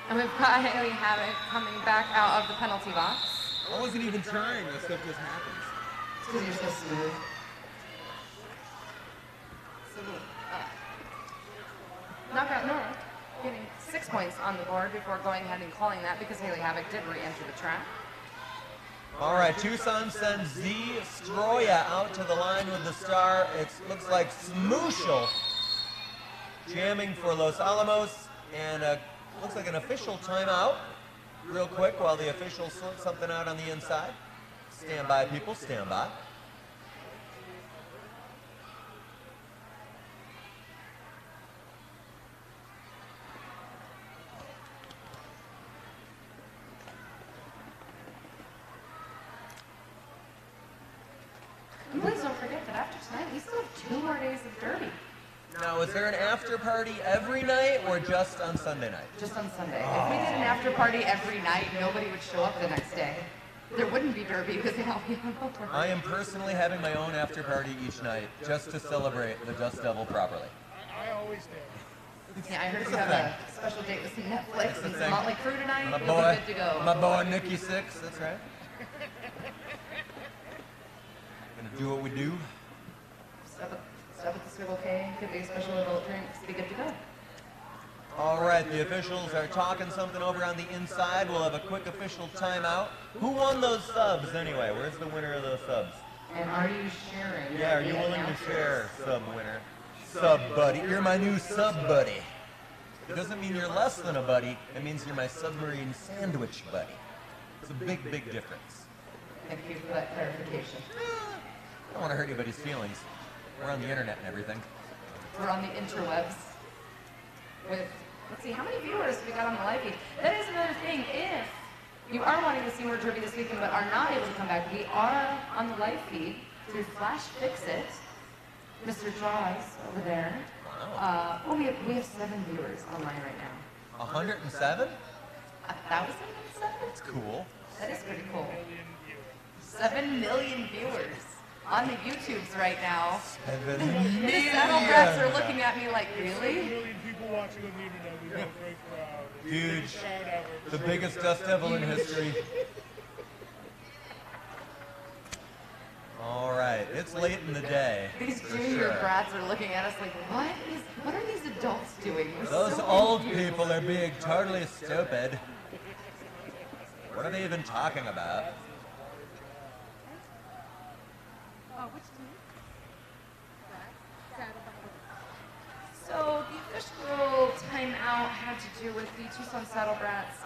And we've got Haley Havoc coming back out of the penalty box. I wasn't even trying. That stuff just happens. It's because you're so smooth. Knockout Nora getting 6 points on the board before going ahead and calling that because Haley Havoc did re-enter the track. All right, Tucson sends Z Stroya out to the line with the star. It looks like Smooshel jamming for Los Alamos, and looks like an official timeout. Real quick while the officials sort something out on the inside. Stand by, people, stand by. And please don't forget that after tonight, we still have 2 more days of Derby. Now, is there an after party every night or just on Sunday night? Just on Sunday. If we did an after party every night, nobody would show up the next day. There wouldn't be Derby because they'd all be hungover. I am personally having my own after party each night just to celebrate the Dust Devil properly. I always do. Yeah, I heard you have a special date with some Netflix and some Motley Crue tonight. My You'll boy, be good to go. my boy Nikki Six, that's right. Gonna do what we do. Stop at the Swivel K, get the special adult drinks, be good to go. All right, the officials are talking something over on the inside. We'll have a quick official timeout. Who won those subs anyway? Where's the winner of those subs? And are you sharing? Yeah, are you the willing to announcers? share, sub winner? Sub buddy. You're my new sub buddy. It doesn't mean you're less than a buddy. It means you're my submarine sandwich buddy. It's a big, big difference. Thank you for that clarification. I don't want to hurt anybody's feelings. We're on the internet and everything. We're on the interwebs with, let's see, how many viewers we got on the live feed? That is another thing. If you are wanting to see more Derby this weekend but are not able to come back, we are on the live feed through Flash Fix It. Mr. Jaws over there. Wow. We have 7 viewers online right now. 107? 1,007? That's cool. That is pretty cool. 7 7 million viewers. million viewers on the YouTubes right now. 7 The Saddle Brats are million. looking at me like, 7 really? million people watching on the internet. We got a great crowd. Huge. Shout out. The biggest Dust Devil in history. All right, it's late in the day. These for junior sure. brats are looking at us like, what are these adults doing? We're Those so old confused. people are being totally stupid. What are they even talking about? So the official timeout had to do with the Tucson Saddle Brats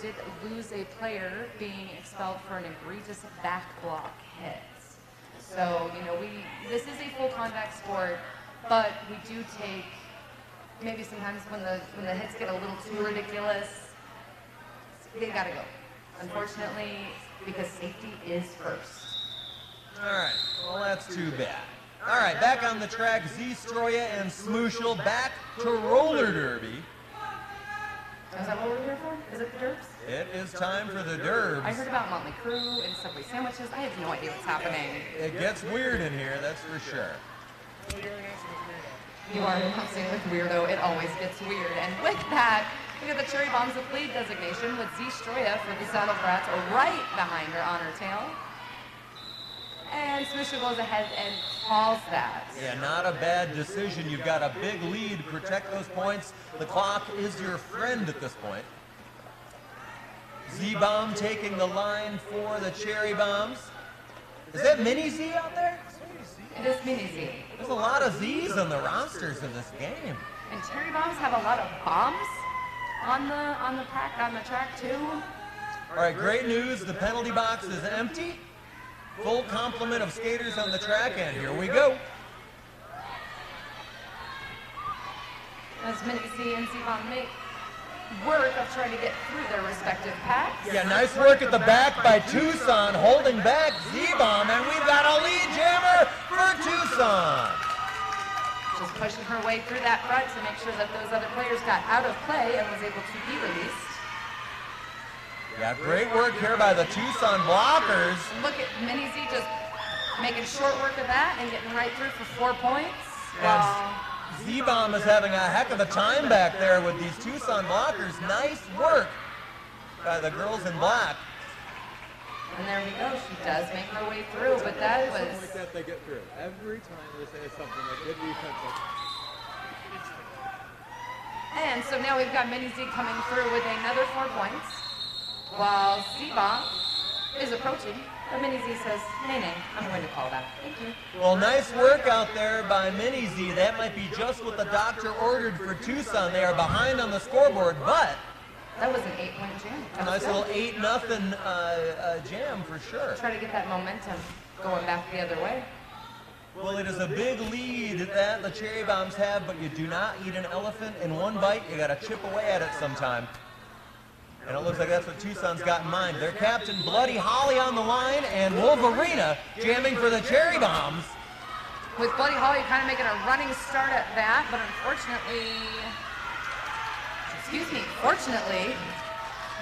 did lose a player being expelled for an egregious back block hit. So, you know, this is a full contact sport, but we do take, maybe sometimes when the hits get a little too ridiculous, they gotta go. Unfortunately, because safety is first. All right, well, that's too bad. All right, back on the track, Z-Stroya and Smooshel back to roller derby. Is that what we're here for? Is it the Derbs? It is time for the Derbs. I heard about Motley Crue and Subway sandwiches. I have no idea what's happening. It gets weird in here, that's for sure. Well, you're announcing with Weirdo. You are announcing with Weirdo. It always gets weird. And with that, we got the Cherry Bombs with lead designation with Z Stroya for the Saddle Brats right behind her on her tail. And Smooshel goes ahead and calls that. Yeah, not a bad decision. You've got a big lead. Protect those points. The clock is your friend at this point. Z-Bomb taking the line for the Cherry Bombs. Is that Mini Z out there? It is Mini Z. There's a lot of Z's on the rosters in this game. And Cherry Bombs have a lot of bombs on the track too. All right, great news. The penalty box is empty. Full complement of skaters on the track, and here we go. As Mini Z and Z-Bomb make work of trying to get through their respective packs. Yeah, nice work at the back by Tucson, holding back Z-Bomb, and we've got a lead jammer for Tucson. Just pushing her way through that front to make sure that those other players got out of play and was able to be released. Yeah, great work here by the Tucson blockers. Look at Mini Z just making short work of that and getting right through for 4 points. And Z-Bomb is having a heck of a time back there with these Tucson blockers. Nice work by the girls in black. And there we go. She does make her way through, but that Something was... like that they get through. Every time they say something like good defense. And so now we've got Mini Z coming through with another 4 points, while Z-Bomb is approaching. But Mini Z says, nay, I'm going to call that. Thank you. Well, nice work out there by Mini Z. That might be just what the doctor ordered for Tucson. They are behind on the scoreboard, but That was an 8-point jam. a nice little 8-0 jam for sure. Try to get that momentum going back the other way. Well, it is a big lead that the Cherry Bombs have, but you do not eat an elephant in one bite. You got to chip away at it sometime. And it looks like that's what Tucson's got in mind. Their captain, Bloody Holly, on the line, and Wolverina jamming for the Cherry Bombs. With Bloody Holly kind of making a running start at that, but fortunately,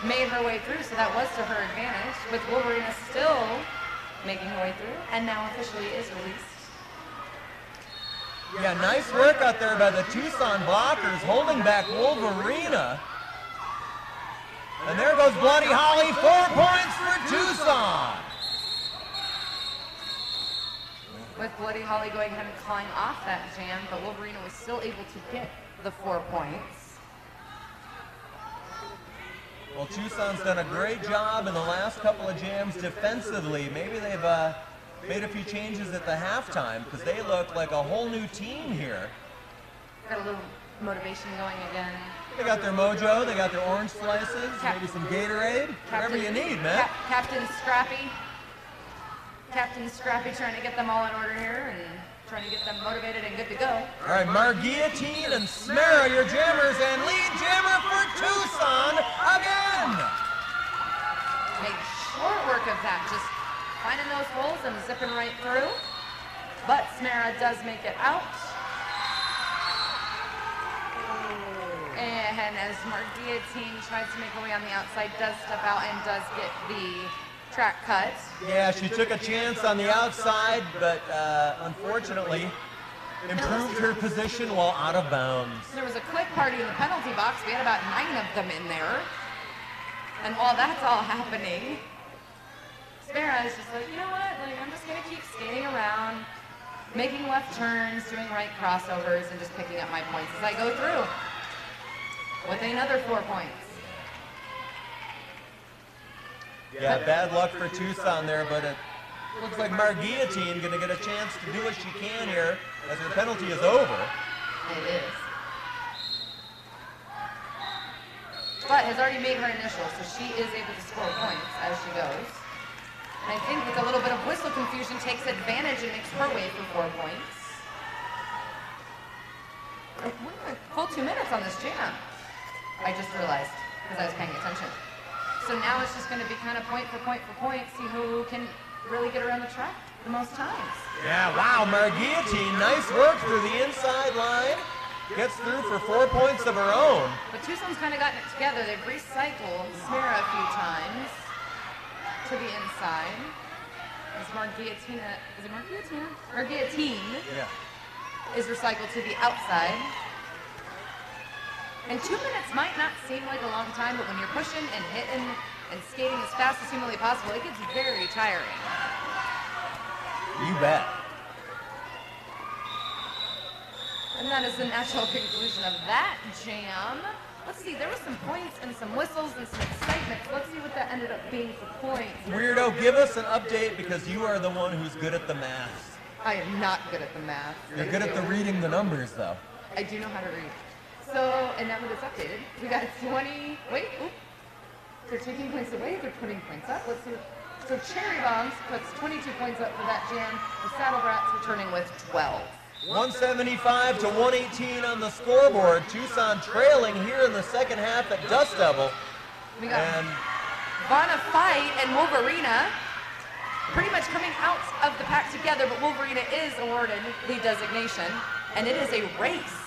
made her way through, so that was to her advantage. With Wolverina still making her way through, and now officially is released. Yeah, nice work out there by the Tucson blockers, holding back Wolverina. And there goes Bloody Holly, 4 points for Tucson. With Bloody Holly going ahead and clawing off that jam, but Wolverina was still able to get the 4 points. Well, Tucson's done a great job in the last couple of jams defensively. Maybe they've made a few changes at the halftime because they look like a whole new team here. Got a little motivation going again. They got their mojo, they got their orange slices, maybe some Gatorade, whatever you need, man. Captain Scrappy trying to get them all in order here and trying to get them motivated and good to go. All right, Marguillotine and Smera, your jammers, and lead jammer for Tucson again. Make short work of that, just finding those holes and zipping right through. But Smera does make it out. And as Smart Guillotine tries to make her way on the outside, does step out and does get the track cut. Yeah, she took a chance on the outside, but unfortunately improved her position while out of bounds. There was a quick party in the penalty box. We had about 9 of them in there. And while that's all happening, Smera is just like, you know what? Like, I'm just going to keep skating around, making left turns, doing right crossovers, and just picking up my points as I go through with another 4 points. Yeah, bad luck for Tucson there, but it looks like Guillotine going to get a chance to do what she can here as her penalty is over. It is. But has already made her initial, so she is able to score points as she goes. And I think with a little bit of whistle confusion, takes advantage and makes her way for 4 points. We're going full 2 minutes on this jam. I just realized, because I was paying attention. So now it's just going to be kind of point for point for point, see who can really get around the track the most times. Yeah, wow, Guillotine, nice work through the inside line. Gets through for 4 points of her own. But Tucson's kind of gotten it together. They've recycled Smera a few times to the inside. As Guillotine is recycled to the outside. And 2 minutes might not seem like a long time, but when you're pushing and hitting and skating as fast as humanly possible, it gets very tiring. You bet. And that is the natural conclusion of that jam. Let's see, there were some points and some whistles and some excitement. Let's see what that ended up being for points. Weirdo, give us an update because you are the one who's good at the math. I am not good at the math. You're good at the reading the numbers, though. I do know how to read. So, and now that it's updated, we got 20, they're taking points away, they're putting points up. Let's see. So Cherry Bombs puts 22 points up for that jam. The Saddle Brats returning with 12. 175 to 118 on the scoreboard. Tucson trailing here in the second half at Dust Devil. We got Vanna Fight and Wolverina pretty much coming out of the pack together, but Wolverina is awarded the designation, and it is a race.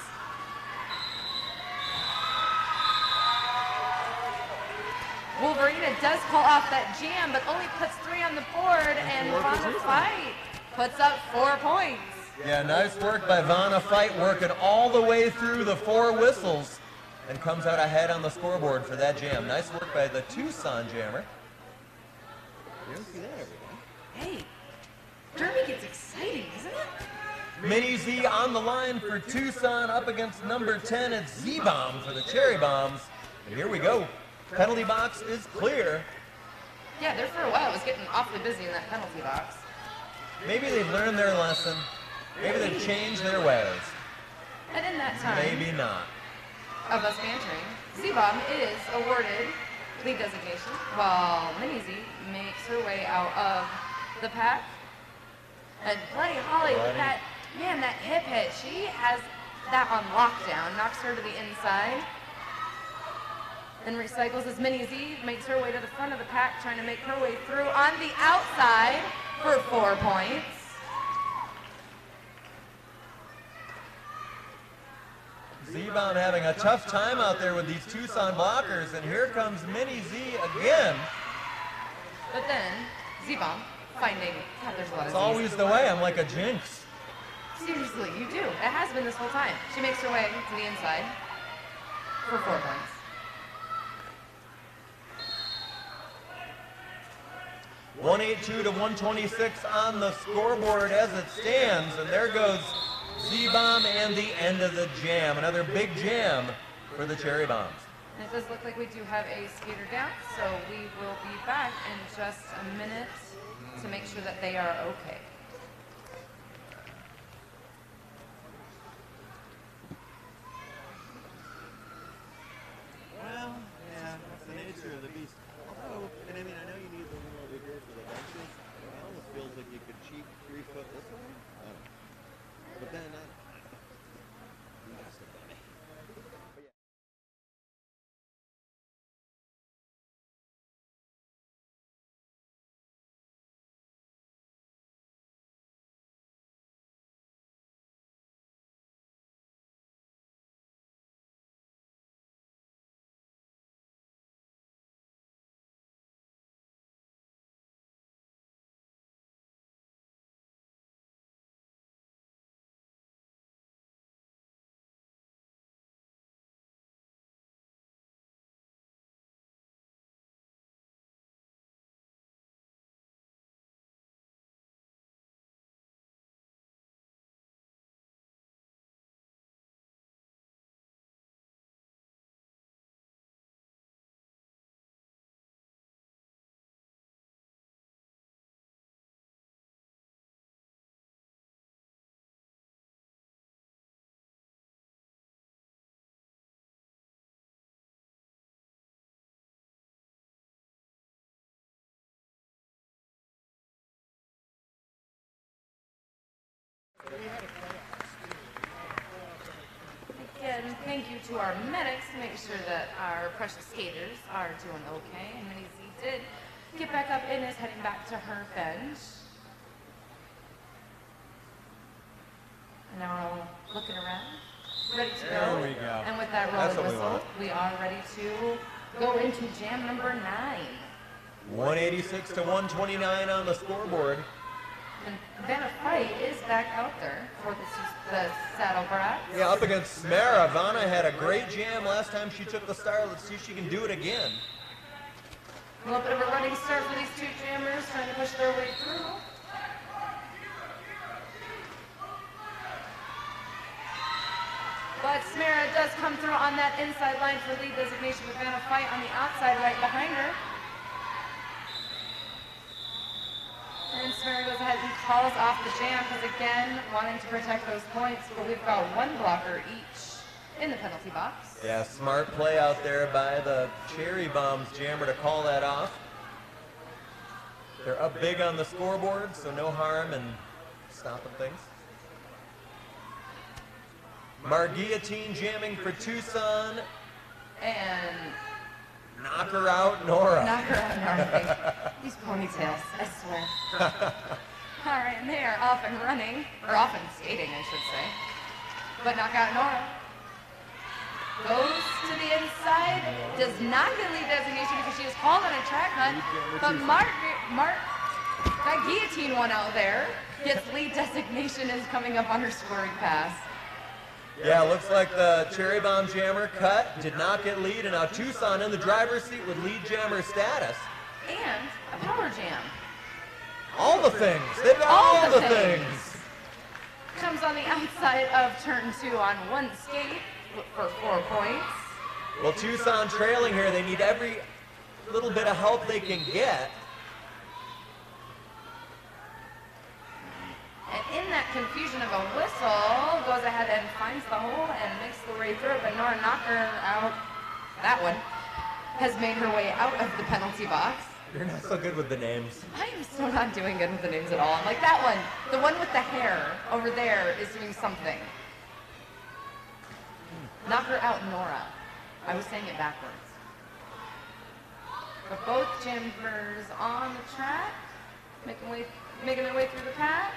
Wolverina does call off that jam, but only puts 3 on the board, and Vanna Fight puts up 4 points. Yeah, nice work by Vanna Fight, working all the way through the 4 whistles and comes out ahead on the scoreboard for that jam. Nice work by the Tucson jammer. You don't see that every day. Hey, Derby gets exciting, doesn't it? Mini Z on the line for Tucson up against number 10. It's Z-Bomb for the Cherry Bombs. And here we go. Penalty box is clear. Yeah, there for a while it was getting awfully busy in that penalty box. Maybe they've learned their lesson. Maybe they've changed their ways. And in that time Maybe not. of us bantering, Z-Bomb is awarded lead designation, while Mini Z makes her way out of the pack. And Bloody Holly with that, man, that hip hit, she has that on lockdown, knocks her to the inside. And recycles as Mini Z makes her way to the front of the pack, trying to make her way through on the outside for 4 points. Z-Bomb having a tough time out there with these Tucson blockers, and here comes Mini Z again. But then, Z-Bomb finding, God, there's a lot of It's Z's. always the way. I'm like a jinx. Seriously, you do. It has been this whole time. She makes her way to the inside for 4 points. .182 to 126 on the scoreboard as it stands, and there goes Z-Bomb and the end of the jam. Another big jam for the Cherry Bombs. And it does look like we do have a skater down, so we will be back in just a minute to make sure that they are okay. Well, yeah, that's the nature of the beast. Although, and I mean, I know you need the one over here for the benches. It almost feels like you could cheat 3 foot this way. But then, and thank you to our medics to make sure that our precious skaters are doing okay. And Minnie Z did get back up and is heading back to her bench. And now looking around, ready to go. There we go. And with that That's rolling what we whistle, want. we are ready to go into jam number 9. 186 to 129 on the scoreboard. And Vanna Fight is back out there for the Saddle Brats. Yeah, up against Smara. Vanna had a great jam last time she took the star. Let's see if she can do it again. A little bit of a running start for these two jammers trying to push their way through. But Smara does come through on that inside line for lead designation with Vanna Fight on the outside right behind her. And Smara goes ahead and calls off the jam because, again, wanting to protect those points, but we've got one blocker each in the penalty box. Yeah, smart play out there by the Cherry Bombs jammer to call that off. They're up big on the scoreboard, so no harm in stopping things. Marguillotine jamming for Tucson. And Knock her out, Nora. knock her out, Nora. These ponytails, I swear. All right, and they are off and running, or off and skating, I should say. But knock out Nora. Goes to the inside, does not get lead designation because she was called on a track hunt, but that guillotine one out there gets lead designation is coming up on her scoring pass. Yeah, looks like the Cherry Bomb jammer cut, did not get lead, and now Tucson in the driver's seat with lead jammer status. And a power jam. All the things. They've got all the things. Comes on the outside of turn 2 on one skate for 4 points. Well, Tucson trailing here. They need every little bit of help they can get. And in that confusion of a whistle, goes ahead and finds the hole and makes the way through it, but Nora Knocker out, that one, has made her way out of the penalty box. You're not so good with the names. I am so not doing good with the names at all. I'm like, that one, the one with the hair over there is doing something. Knocker out Nora. I was saying it backwards. But both jammers on the track, making their way through the pack.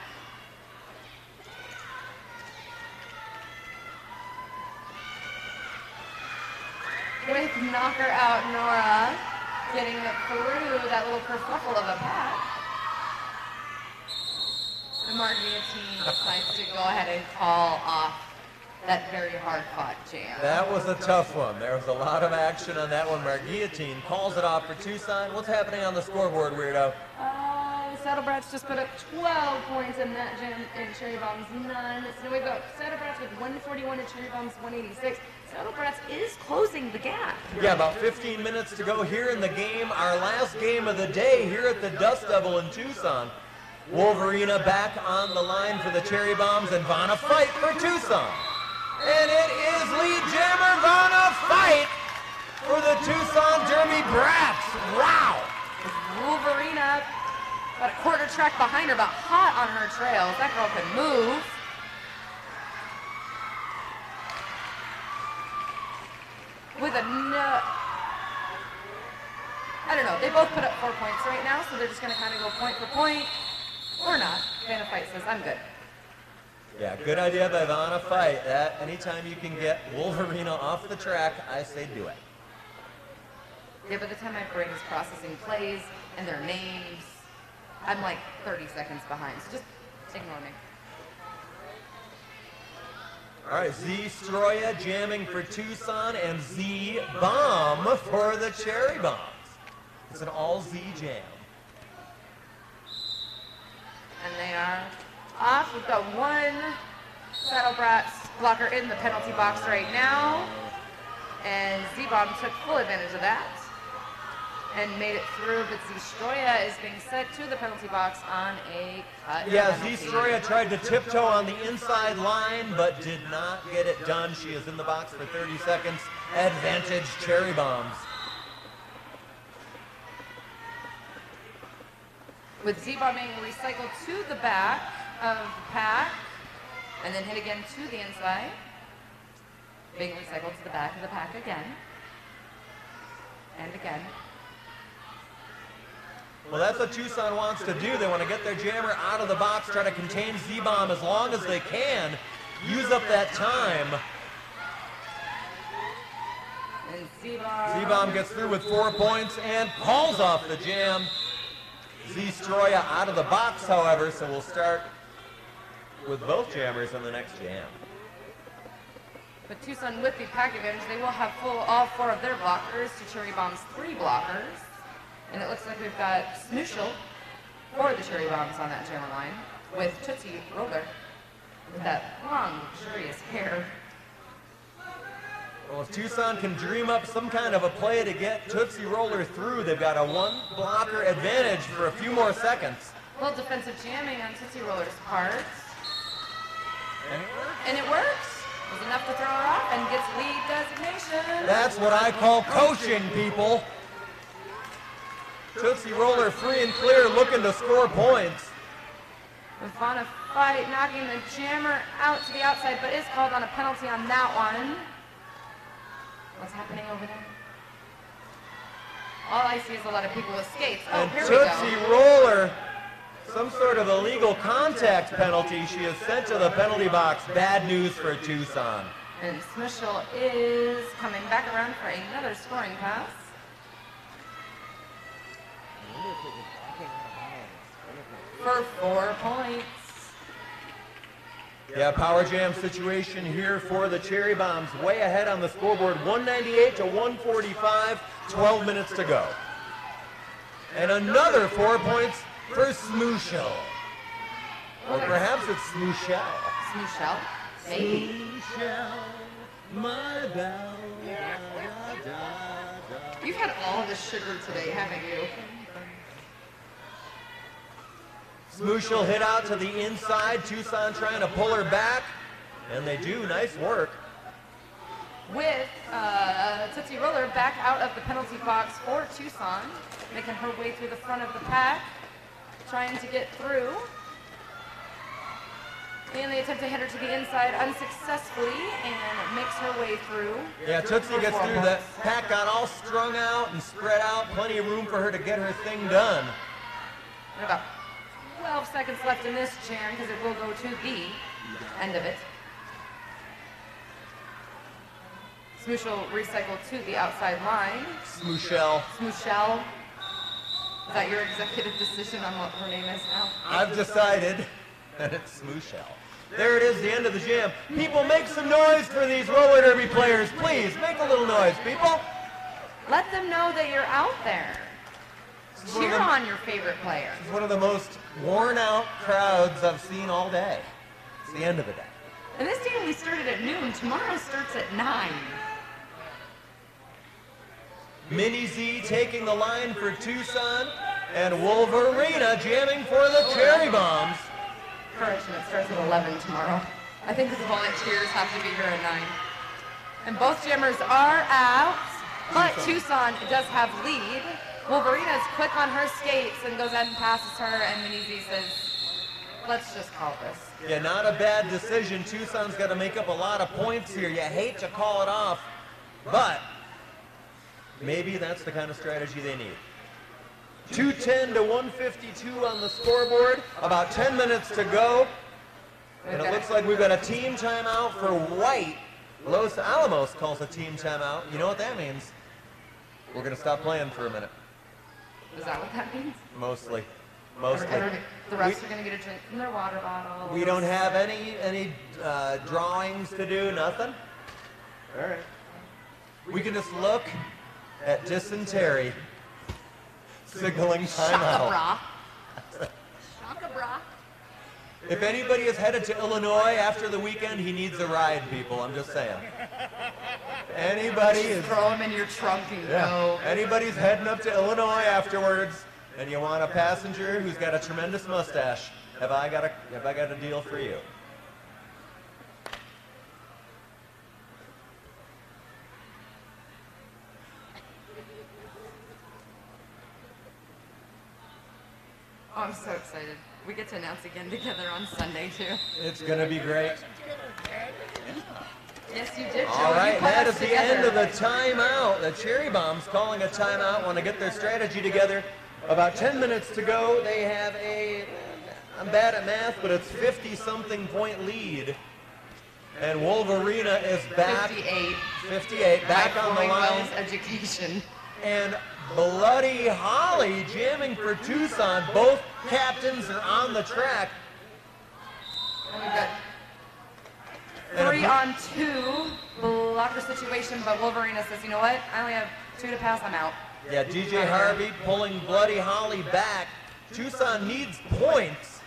With Knocker out Nora, getting through that little kerfuffle of a pack. The Marguillotine decides to go ahead and call off that very hard-fought jam. That was a tough one. There was a lot of action on that one. Marguillotine calls it off for Tucson. What's happening on the scoreboard, Weirdo? The Saddle Brats just put up 12 points in that jam, and Cherry Bombs none. So we've got Saddle Brats with 141 and Cherry Bombs 186. Saddle Brats is closing the gap. Yeah, about 15 minutes to go here in the game. Our last game of the day here at the Dust Devil in Tucson. Wolverina back on the line for the Cherry Bombs and Vanna Fight for Tucson. And it is lead jammer Vanna Fight for the Tucson Derby Brats. Wow. Wolverina about a quarter track behind her, but hot on her trails. That girl can move. With a no, I don't know. They both put up 4 points right now, so they're just going to kind of go point for point, or not. Vanna Fight says, I'm good. Yeah, good idea by Vanna Fight. That anytime you can get Wolverina off the track, I say do it. Yeah, by the time my brain is processing plays and their names, I'm like 30 seconds behind, so just ignore me. All right, Z Stroya jamming for Tucson and Z Bomb for the Cherry Bombs. It's an all Z jam. And they are off. We've got one Saddle Brats blocker in the penalty box right now. And Z-Bomb took full advantage of that and made it through, but Z-Stroya is being sent to the penalty box on a cut. Yeah, penalty. Z-Stroya tried to tiptoe on the inside line, but did not get it done. She is in the box for 30 seconds. Advantage Cherry Bombs. With Z-Bomb being recycled to the back of the pack, and then hit again to the inside. Being recycled to the back of the pack again. And again. Well, that's what Tucson wants to do. They want to get their jammer out of the box, try to contain Z-Bomb as long as they can, use up that time. And Z-Bomb gets through with 4 points and pulls off the jam. Z-Stroya out of the box, however, so we'll start with both jammers in the next jam. But Tucson, with the pack advantage, they will have all 4 of their blockers to Cherry Bomb's 3 blockers. And it looks like we've got Smooshel for the Cherry Bombs on that jammer line, with Tootsie Roller with that long, luxurious hair. Well, if Tucson can dream up some kind of a play to get Tootsie Roller through, they've got a 1 blocker advantage for a few more seconds. A little defensive jamming on Tootsie Roller's part. And it works. And it works. It was enough to throw her off and gets lead designation. That's what I call coaching, people. Tootsie Roller free and clear, looking to score points. Ivana Fight knocking the jammer out to the outside, but is called on a penalty on that one. What's happening over there? All I see is a lot of people with skates. Oh, And here we go. Tootsie Roller, some sort of illegal contact penalty. She is sent to the penalty box. Bad news for Tucson. And Smishel is coming back around for another scoring pass. For 4 points. Yeah, power jam situation here for the Cherry Bombs. Way ahead on the scoreboard, 198 to 145, 12 minutes to go. And another 4 points for Smooshel. Or perhaps it's Smooshel. Smooshel, maybe. Smooshel, my bell. You've had all the sugar today, haven't you? Smooshel hit out to the inside. Tucson trying to pull her back. And they do. Nice work. With Tootsie Roller back out of the penalty box for Tucson, making her way through the front of the pack, trying to get through. And they attempt to hit her to the inside unsuccessfully and makes her way through. Yeah, Tootsie gets through. That pack got all strung out and spread out. Plenty of room for her to get her thing done. And about 12 seconds left in this jam because it will go to the end of it. Smooshel recycled to the outside line. Smooshel. Smooshel. Is that your executive decision on what her name is now? I've decided that it's Smooshel. There it is, the end of the jam. People, make some noise for these roller derby players. Please, make a little noise, people. Let them know that you're out there. Cheer on your favorite player. It's one of the most worn out crowds I've seen all day. It's the end of the day. And this day only started at noon. Tomorrow starts at 9. Mini Z taking the line for Tucson, and Wolverina jamming for the Cherry Bombs. Correction, it starts at 11 tomorrow. I think the volunteers have to be here at 9. And both jammers are out, but Tucson does have lead. Wolverina is quick on her skates and goes ahead and passes her, and Mini Z says, let's just call this. Yeah, not a bad decision. Tucson's got to make up a lot of points here. You hate to call it off, but maybe that's the kind of strategy they need. 210 to 152 on the scoreboard. About 10 minutes to go. And it looks like we've got a team timeout for White. Los Alamos calls a team timeout. You know what that means? We're going to stop playing for a minute. Is that what that means? Mostly. The refs are going to get a drink from their water bottle. We don't have any drawings to do, nothing. All right. We can just look at dysentery signaling timeout. Shaka bra. If anybody is headed to Illinois after the weekend, he needs a ride, people. I'm just saying. Anybody is Throw him in your trunk and go. Anybody's heading up to Illinois afterwards, and you want a passenger who's got a tremendous mustache, have I got a deal for you? Oh, I'm so excited. We get to announce again together on Sunday, too. It's going to be great. Yes, you did, Joe. All right. that is the end of the timeout. The Cherry Bombs calling a timeout, want to get their strategy together. About 10 minutes to go. They have I'm bad at math, but it's 50-something point lead. And Wolverina is back. 58. 58, back on the line. Wells Education. And Bloody Holly jamming for Tucson. Both captains are on the track. And we've got 3-on-2 blocker situation, but Wolverina says, you know what? I only have 2 to pass, I'm out. Yeah, DJ Harvey pulling Bloody Holly back. Tucson needs points.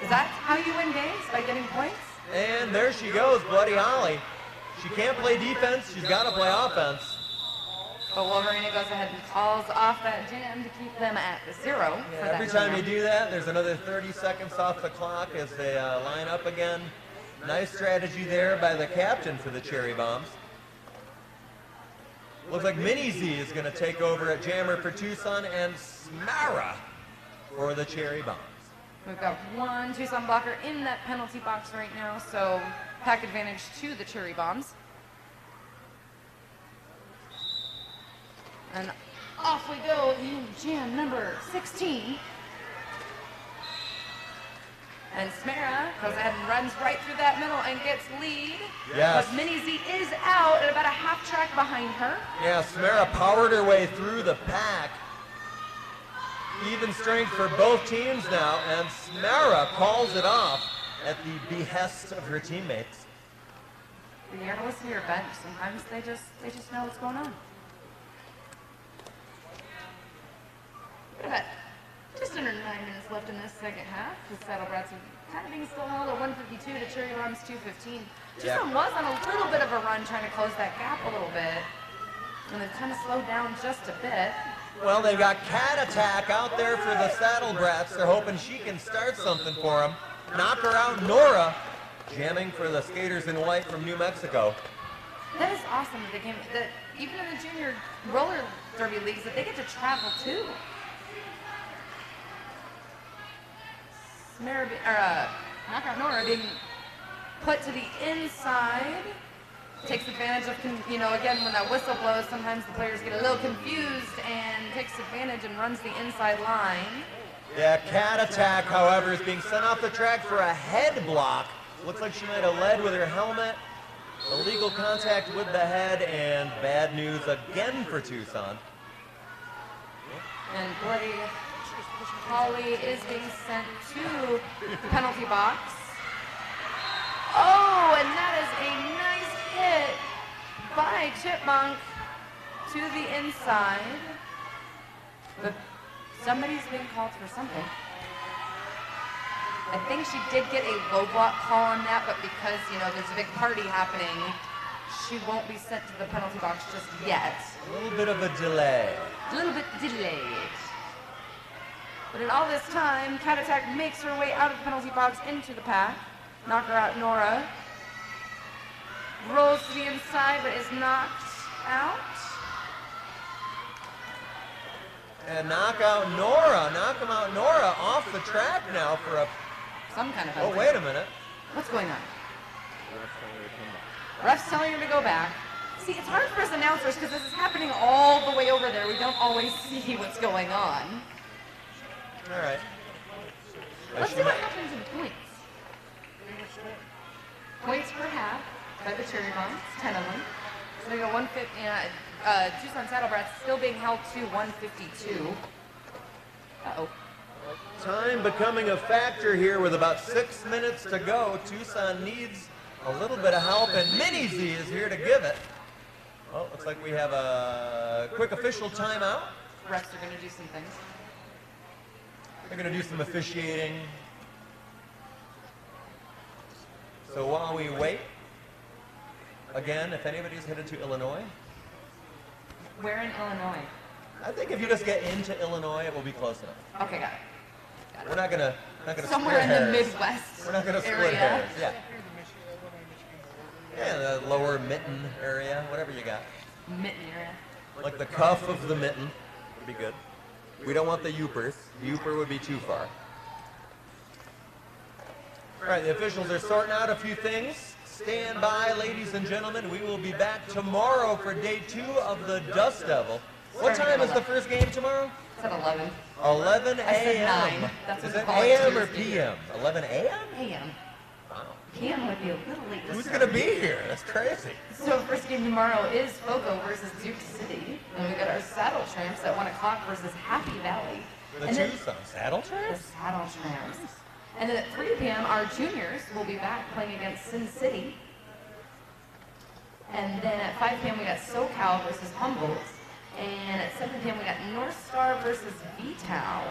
Is that how you win games? By getting points? And there she goes, Bloody Holly. She can't play defense, she's got to play offense. But Wolverina goes ahead and calls off that jam to keep them at 0. Yeah, every time you do that, there's another 30 seconds off the clock as they line up again. Nice strategy there by the captain for the Cherry Bombs. Looks like Mini Z is going to take over at jammer for Tucson and Smara for the Cherry Bombs. We've got 1 Tucson blocker in that penalty box right now, so pack advantage to the Cherry Bombs. And off we go in jam number 16. And Smara goes ahead and runs right through that middle and gets lead. Yes. But Mini Z is out at about a half track behind her. Yeah, Smara powered her way through the pack. Even strength for both teams now, and Smara calls it off at the behest of her teammates. You gotta listen to your bench. Sometimes they just know what's going on. But just under 9 minutes left in this second half. The Saddle Brats are kind of being still held at 152 to Cherry Bombs 215. Tucson was on a little bit of a run trying to close that gap a little bit. And they've kind of slowed down just a bit. Well, they've got Cat Attack out there for the Saddle Brats. They're hoping she can start something for them. Knock her out, Nora, jamming for the Skaters in White from New Mexico. That is awesome that they came, that even in the junior roller derby leagues, that they get to travel too. Knockout Nora being put to the inside. Takes advantage of, again, when that whistle blows, sometimes the players get a little confused and takes advantage and runs the inside line. Yeah, Cat Attack, however, is being sent off the track for a head block. Looks like she might have led with her helmet. Illegal contact with the head, and bad news again for Tucson. And Bloody Holly is being sent to the penalty box. Oh, and that is a nice hit by Chipmunk to the inside. But somebody's being called for something. I think she did get a low block call on that, but because, there's a big party happening, she won't be sent to the penalty box just yet. A little bit of a delay. A little bit delayed. But in all this time, Cat Attack makes her way out of the penalty box into the pack. Knock her out, Nora. Rolls to the inside, but is knocked out. And knock him out, Nora, off the track now for some kind of. Oh, wait a minute. What's going on? Ref's telling her to go back. See, it's hard for us announcers because this is happening all the way over there. We don't always see what's going on. All right. Let's see what happens in points. Points per half by the Cherry Bombs, 10 of them. So we got 150. Tucson Saddle Brats still being held to 152. Uh-oh. Time becoming a factor here with about 6 minutes to go. Tucson needs a little bit of help, and Mini Z is here to give it. Well, looks like we have a quick official timeout. Refs are going to do some things. They're going to do some officiating. So while we wait, again, if anybody's headed to Illinois. Where in Illinois? I think if you just get into Illinois, it will be close enough. Okay, got it. We're not gonna somewhere split in the hairs. Midwest. We're not gonna split area. hairs. Yeah. Yeah, the lower mitten area, whatever you got. Mitten area. Like the cuff of the mitten would be good. We don't want the youpers. The youper would be too far. All right, the officials are sorting out a few things. stand by, ladies and gentlemen. We will be back tomorrow for day 2 of the Dust Devil. What time is the first game tomorrow? It's at 11. 11 I said a.m. 9. That's Is what it the a.m. or volunteers do. p.m.? 11 a.m.? AM. Wow. PM would be a little late. Who's going to be here? That's crazy. So first game tomorrow is Fogo versus Duke City. And we got our Saddle Tramps at 1 o'clock versus Happy Valley. The And then- Tucson Saddle The Tramps? Saddle Tramps. And then at 3 p.m., our juniors will be back playing against Sin City. And then at 5 p.m., we got SoCal versus Humboldt. And at 7 p.m., we got North Star versus V-Town.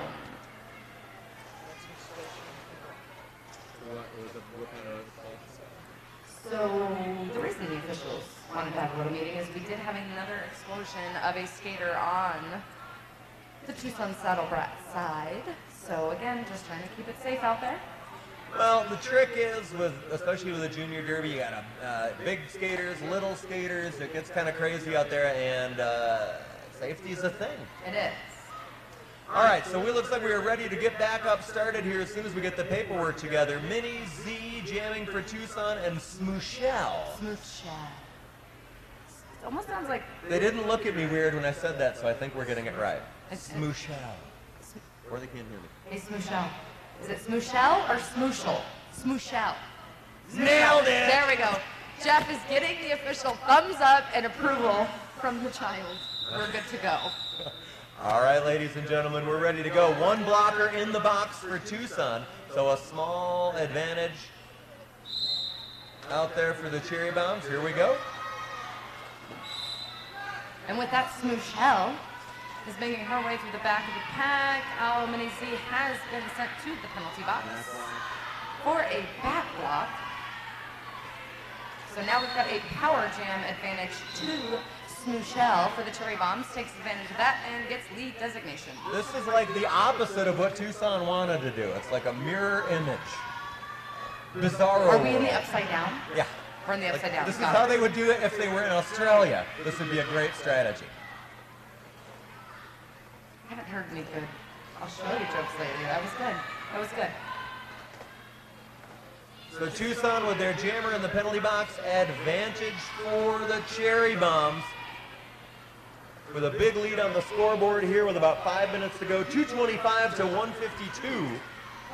So the reason the officials wanted to have a little meeting is we did have another explosion of a skater on the Tucson Saddle Brats side. So again, just trying to keep it safe out there. Well, the trick is, especially with the junior derby, you got big skaters, little skaters. It gets kind of crazy out there, and safety's a thing. It is. All right, so it looks like we are ready to get back up started here as soon as we get the paperwork together. Minnie Z jamming for Tucson and Smooshell. Smooth shell. It almost sounds like They didn't look at me weird when I said that, so I think we're getting it right. It's- Smooshell. Or they can't hear me. a smooshell. Is it smooshell or smooshel? Smooshell. Nailed it! There we go. Jeff is getting the official thumbs up and approval from the child. We're good to go. All right, ladies and gentlemen, we're ready to go. One blocker in the box for Tucson, so a small advantage out there for the Cherry Bombs. Here we go. And with that, Smooshell is making her way through the back of the pack. Minnie Z has been sent to the penalty box for a back block. So now we've got a power jam advantage to Smooshell for the Cherry Bombs. Takes advantage of that and gets lead designation. This is like the opposite of what Tucson wanted to do. It's like a mirror image. Bizarro. Are we in the world. upside down? Yeah. We're in the upside down. This is Got how it. they would do it if they were in Australia. This would be a great strategy. I haven't heard any good Australia jokes lately. That was good. That was good. So Tucson with their jammer in the penalty box, advantage for the Cherry Bombs. With a big lead on the scoreboard here with about 5 minutes to go, 225 to 152.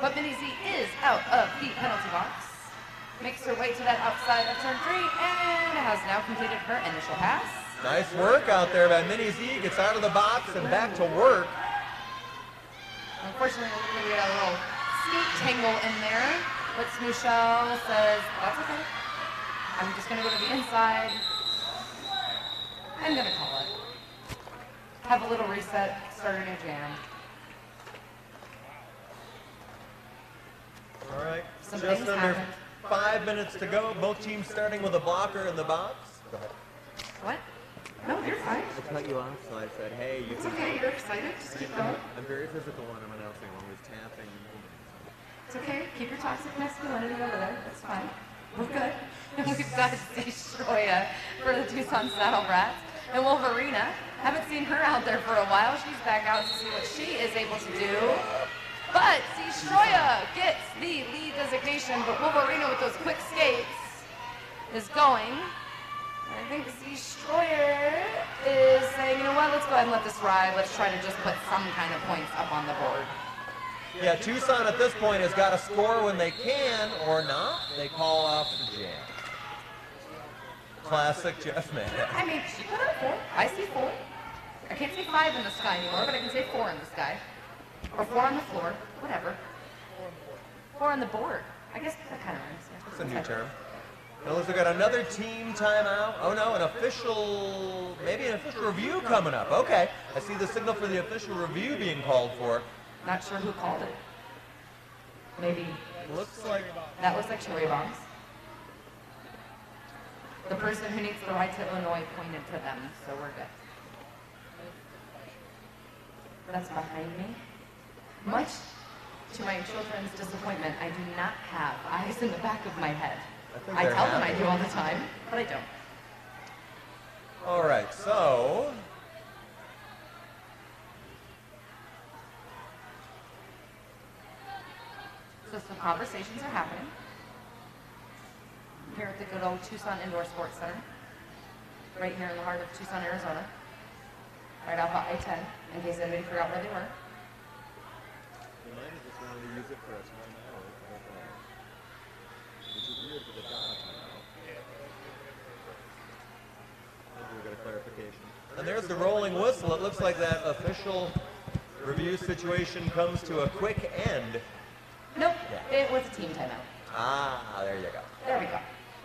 But Minnie Z is out of the penalty box. Makes her way to that outside of turn 3 and has now completed her initial pass. Nice work out there by Minnie Z. Gets out of the box and back to work. Unfortunately, we got a little skate tangle in there, but Smooshell says, that's okay. I'm just gonna go to the inside. I'm gonna call it. Have a little reset, start a new jam. All right, Some just things under happened. 5 minutes to go. Both teams starting with a blocker in the box. Go ahead. What? No, you're fine. I cut you off, so I said, hey, you It's can... okay, you're excited, just keep going. I'm very physical when I'm announcing, always tapping and moving. It's okay, keep your toxic masculinity over there, that's fine. We're good. We've got Destroya for the Tucson Saddle Brats. And Wolverina, haven't seen her out there for a while. She's back out to see what she is able to do. But Destroya gets the lead designation, but Wolverina with those quick skates is going. I think Destroyer is saying, you know what, let's go ahead and let this ride. Let's try to just put some kind of points up on the board. Yeah, Tucson at this point has got to score when they can or not. They call off the jam. Classic Jeff Mann. I mean, she put up 4. I see 4. I can't say 5 in the sky anymore, but I can say 4 in the sky. Or 4 on the floor, whatever. 4 on the board. I guess that kind of rhymes. Yeah. That's a new term. Now looks like we got another team timeout. Oh no, maybe an official review coming up. Okay, I see the signal for the official review being called for. Not sure who called it. Maybe Looks like that was like Cherry Bombs. The person who needs the ride to Illinois pointed to them, so we're good. That's behind me. Much to my children's disappointment, I do not have eyes in the back of my head. I they're tell them I happy. do all the time, but I don't. All right, so So some conversations are happening. here at the good old Tucson Indoor Sports Center, right here in the heart of Tucson, Arizona, right off of I-10, in case anybody forgot where they were. They might have just wanted to use it for a timeout, which is weird for the Donna timeout. Maybe we got a clarification. And there's the rolling whistle. It looks like that official review situation comes to a quick end. Nope, Yeah. it was a team timeout. Ah, there you go. There we go.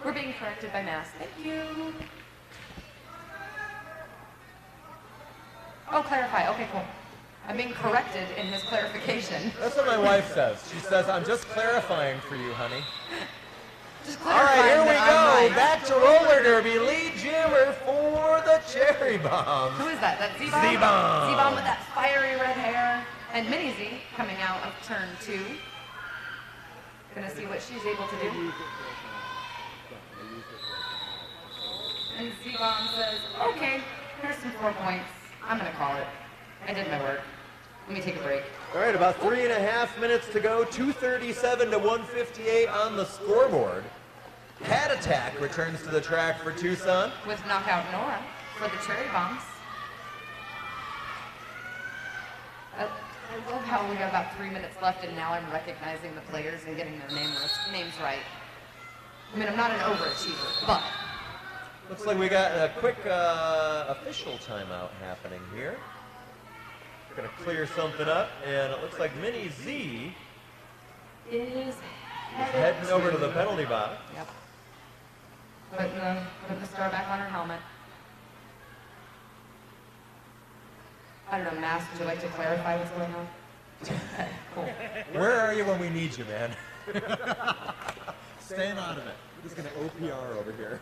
We're being corrected by Mass. Thank you. Oh, clarify. Okay, cool. I'm being corrected in his clarification. That's what my wife says. She says, I'm just clarifying for you, honey. Just All right, clarifying here we that I'm go. right. Back to roller derby. Lead jammer for the cherry bomb. Who is that? That's Z-Bomb? Z-Bomb. Z-Bomb with that fiery red hair. And Mini Z coming out of turn 2. Gonna see what she's able to They do. used it for a timeout. They used it for a timeout. And Z-Bomb says, okay, here's some 4 points. I'm gonna call it. I did my work. Let me take a break. All right, about 3.5 minutes to go. 237 to 158 on the scoreboard. Cat Attack returns to the track for Tucson. With Knockout Nora for the Cherry Bombs. I love how we got about 3 minutes left and now I'm recognizing the players and getting their names right. I mean, I'm not an overachiever, but Looks like we got a quick official timeout happening here. Gonna clear something up, and it looks like Mini Z is heading over to the penalty box. Yep. Putting the star back on her helmet. I don't know, Mass, would you like to clarify what's going on? Okay, cool. Where are you when we need you, man? Staying out of it. We're just going to OPR over here.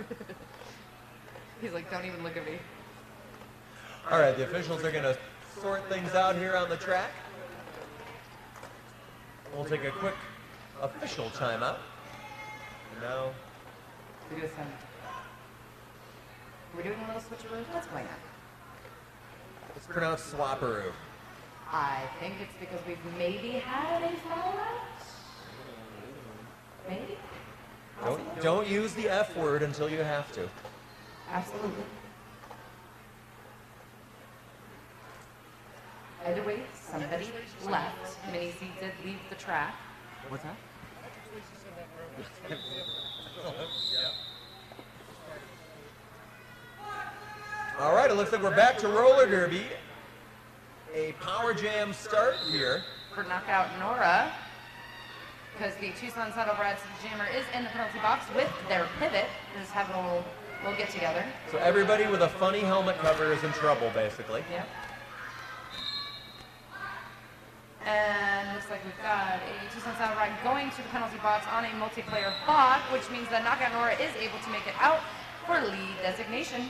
He's like, don't even look at me. All right, the officials are gonna sort things out here on the track. We'll take a quick official timeout. Now, We do some. We're doing a little switcheroo. What's going on? it's pronounced swapperoo. I think it's because we've maybe had a foul out. Maybe? Don't use the F word until you have to. Absolutely. Either way, somebody left. Mini Z did leave the track. What's that? All right, it looks like we're back to roller derby. A power jam start here. For Knockout Nora, because the Tucson Saddle Brats Jammer is in the penalty box with their pivot. Just having a little get together. So everybody with a funny helmet cover is in trouble, basically. Yep. And looks like we've got a Tucson Saddle Brat going to the penalty box on a multiplayer bot, which means that Knockout Nora is able to make it out for lead designation.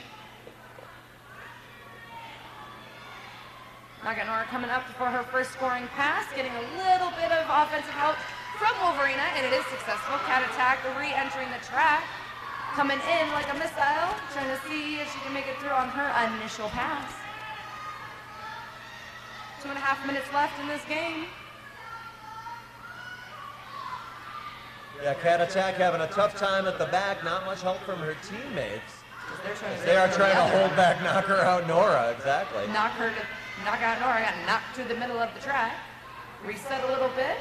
Knockout Nora coming up for her first scoring pass, getting a little bit of offensive help from Wolverina, and it is successful. Cat Attack re-entering the track, coming in like a missile, trying to see if she can make it through on her initial pass. 2.5 minutes left in this game. Yeah, Cat Attack having a tough time at the back. Not much help from her teammates. They are trying to hold back Knockout Nora, exactly. Knockout Nora got knocked to the middle of the track. Reset a little bit.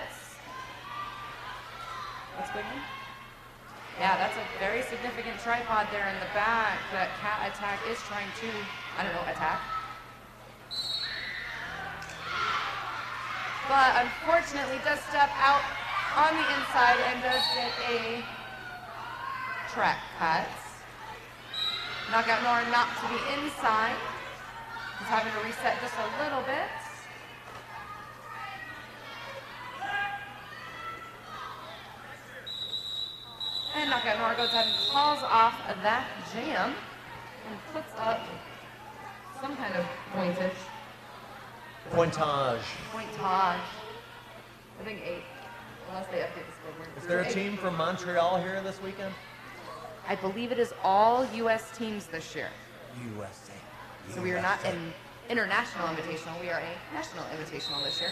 What's going on? Yeah, that's a very significant tripod there in the back that Cat Attack is trying to, I don't know, attack. But unfortunately does step out on the inside and does get a track cut. Knockout Nora knocked to the inside. He's having to reset just a little bit. And Knockout Nora goes ahead and calls off that jam and puts up some kind of pointage. Pointage. Pointage. I think 8, unless they update the scoreboard. Is there a 8. team from Montreal here this weekend? I believe it is all U.S. teams this year. USA. So we are not an international invitational, we are a national invitational this year.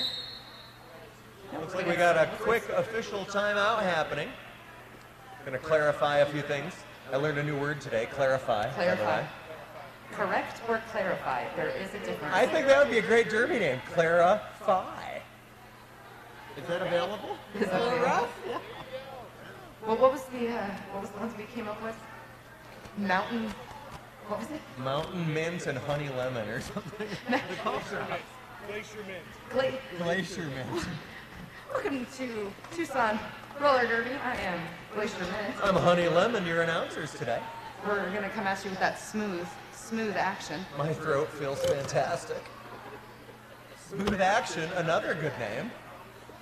Looks like we got a quick official timeout happening. Going to clarify a few things. I learned a new word today, clarify. by the Clarify. way. Correct or clarify? There is a difference. I think that would be a great derby name, Clarify. Is that available? Is that available? Well, what was the ones we came up with? Mountain. What was it? Mountain Mint and Honey Lemon or something. Glacier Mint. Glacier Mint. Glacier Mint. Welcome to Tucson Roller Derby. I am Glacier Mint. I'm Honey Lemon, your announcers today. We're gonna come at you with that smooth action. My throat feels fantastic. Smooth Action, another good name.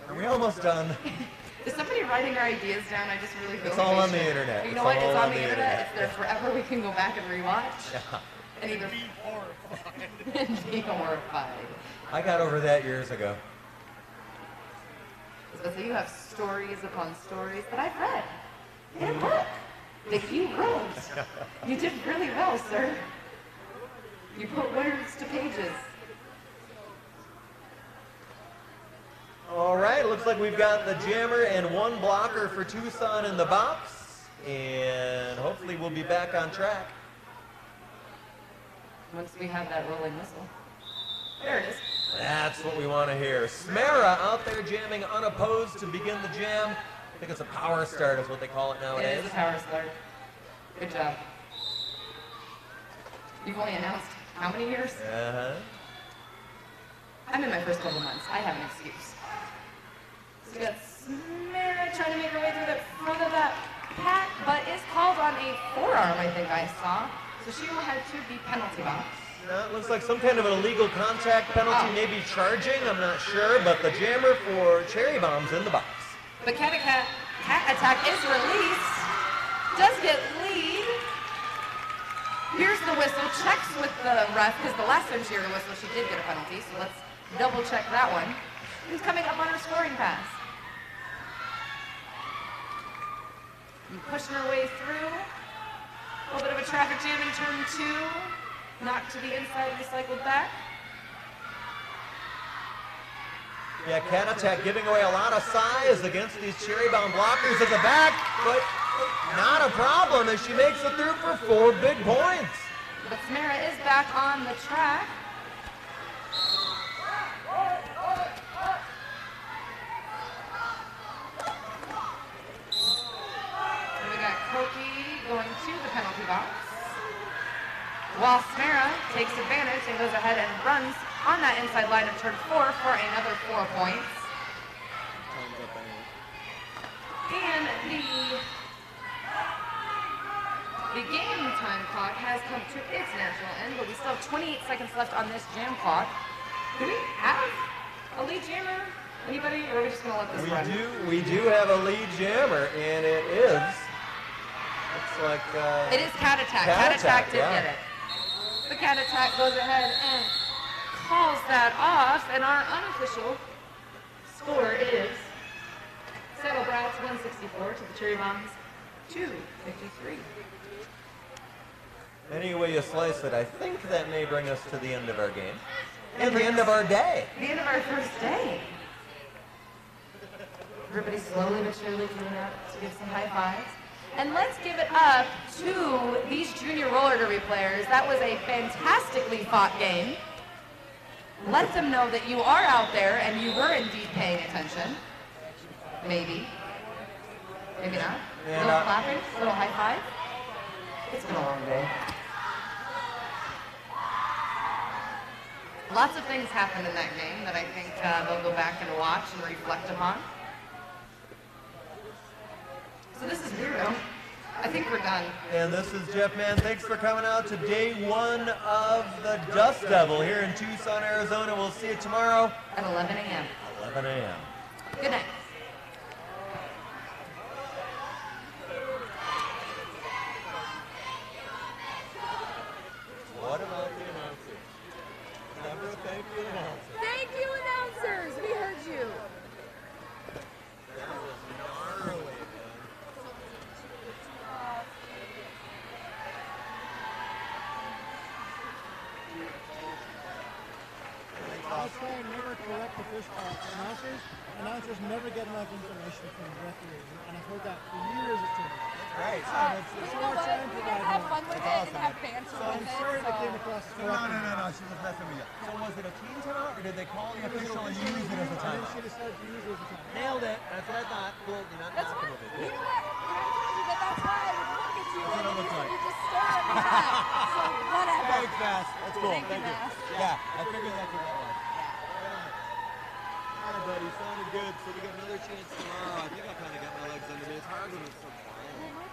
Are we almost done? Is somebody writing our ideas down? I just really feel It's like all they on the should. internet. You It's know what? all It's on on the the internet. internet. It's there forever. We can go back and rewatch Yeah. and either Be horrified. and be horrified. I got over that years ago. So you have stories upon stories that I've read in a book that you wrote. You did really well, sir. You put words to pages. All right, looks like we've got the jammer and one blocker for Tucson in the box. And hopefully we'll be back on track. Once we have that rolling whistle. There it is. That's what we want to hear. Smera out there jamming unopposed to begin the jam. I think it's a power start is what they call it It nowadays. is a power start. Good job. You've only announced how many years? Uh-huh. I'm in my first couple months. I have an excuse. So we got Smera trying to make her way through the front of that pack, but is called on a forearm, I think I saw. So she will head to the penalty box. It looks like some kind of an illegal contact penalty, Oh. maybe charging, I'm not sure, but the jammer for Cherry Bomb's in the box. The cat attack is released. Does get lead. Here's the whistle. Checks with the ref, because the last time she heard a whistle, she did get a penalty. So let's double check that one. Who's coming up on her scoring pass? And pushing her way through. A little bit of a traffic jam in turn 2. Knocked to the inside, recycled back. Yeah, cat attack giving away a lot of size against these Cherry Bomb blockers at the back, but not a problem as she makes it through for 4 big points. But Smera is back on the track. And we got Koki going to the penalty box. While Smera takes advantage and goes ahead and runs on that inside line of turn 4 for another 4 points. Time's up anyway. And the game time clock has come to its natural end, but we still have 28 seconds left on this jam clock. Do we have a lead jammer? Anybody? Or are we just going to let this run? We do have a lead jammer, and it is, looks like... It is Cat Attack. Cat Cat Attack Attack, did yeah. get it. The Cat Attack goes ahead and calls that off, and our unofficial score is Saddle Brats 164 to the Cherry Bombs 253. Any way you slice it, I think that may bring us to the end of our game. And the end of our day. The end of our first day. Everybody slowly but surely coming up to give some high fives. And let's give it up to these junior roller derby players. That was a fantastically fought game. Let them know that you are out there and you were indeed paying attention. Maybe. Maybe not. A And, little clapping, a little high five. It's been a long day. Lots of things happened in that game that I think they'll go back and watch and reflect upon. So this is Weirdo. I think we're done. And this is Jeff Mann. Thanks for coming out to day 1 of the Dust Devil here in Tucson, Arizona. We'll see you tomorrow At 11 a.m. 11 a.m. Good night. What about the announcer? Never thank you, announcer. Thank you, announcers. We heard you. That was gnarly, man. I think I'll saying never correct announcers. Announcers never get enough information from the referees, and I've heard that for years at times. Right. That's You what know I'm what? trying to We provide can have more. fun with it and have banter So with I'm it. sorry that so- came across as No, she was messing with you. So was it a team timeout, or did they call the official and use it as a And then timeout? she decided to use it as a time. Nailed it. That's what I thought. Cool. You're not That's knocking what, with it. you know what? And I told you that that's why I would look at you That's what it and looks you like. just stare at me back. So whatever. Thanks, Bass. That's cool. Thank you, Bass. Yeah, I figured that's what that was. All right, buddy, sounded good. So we got another chance tomorrow. I think I kind of got my legs under me. It's hard when it's so quiet.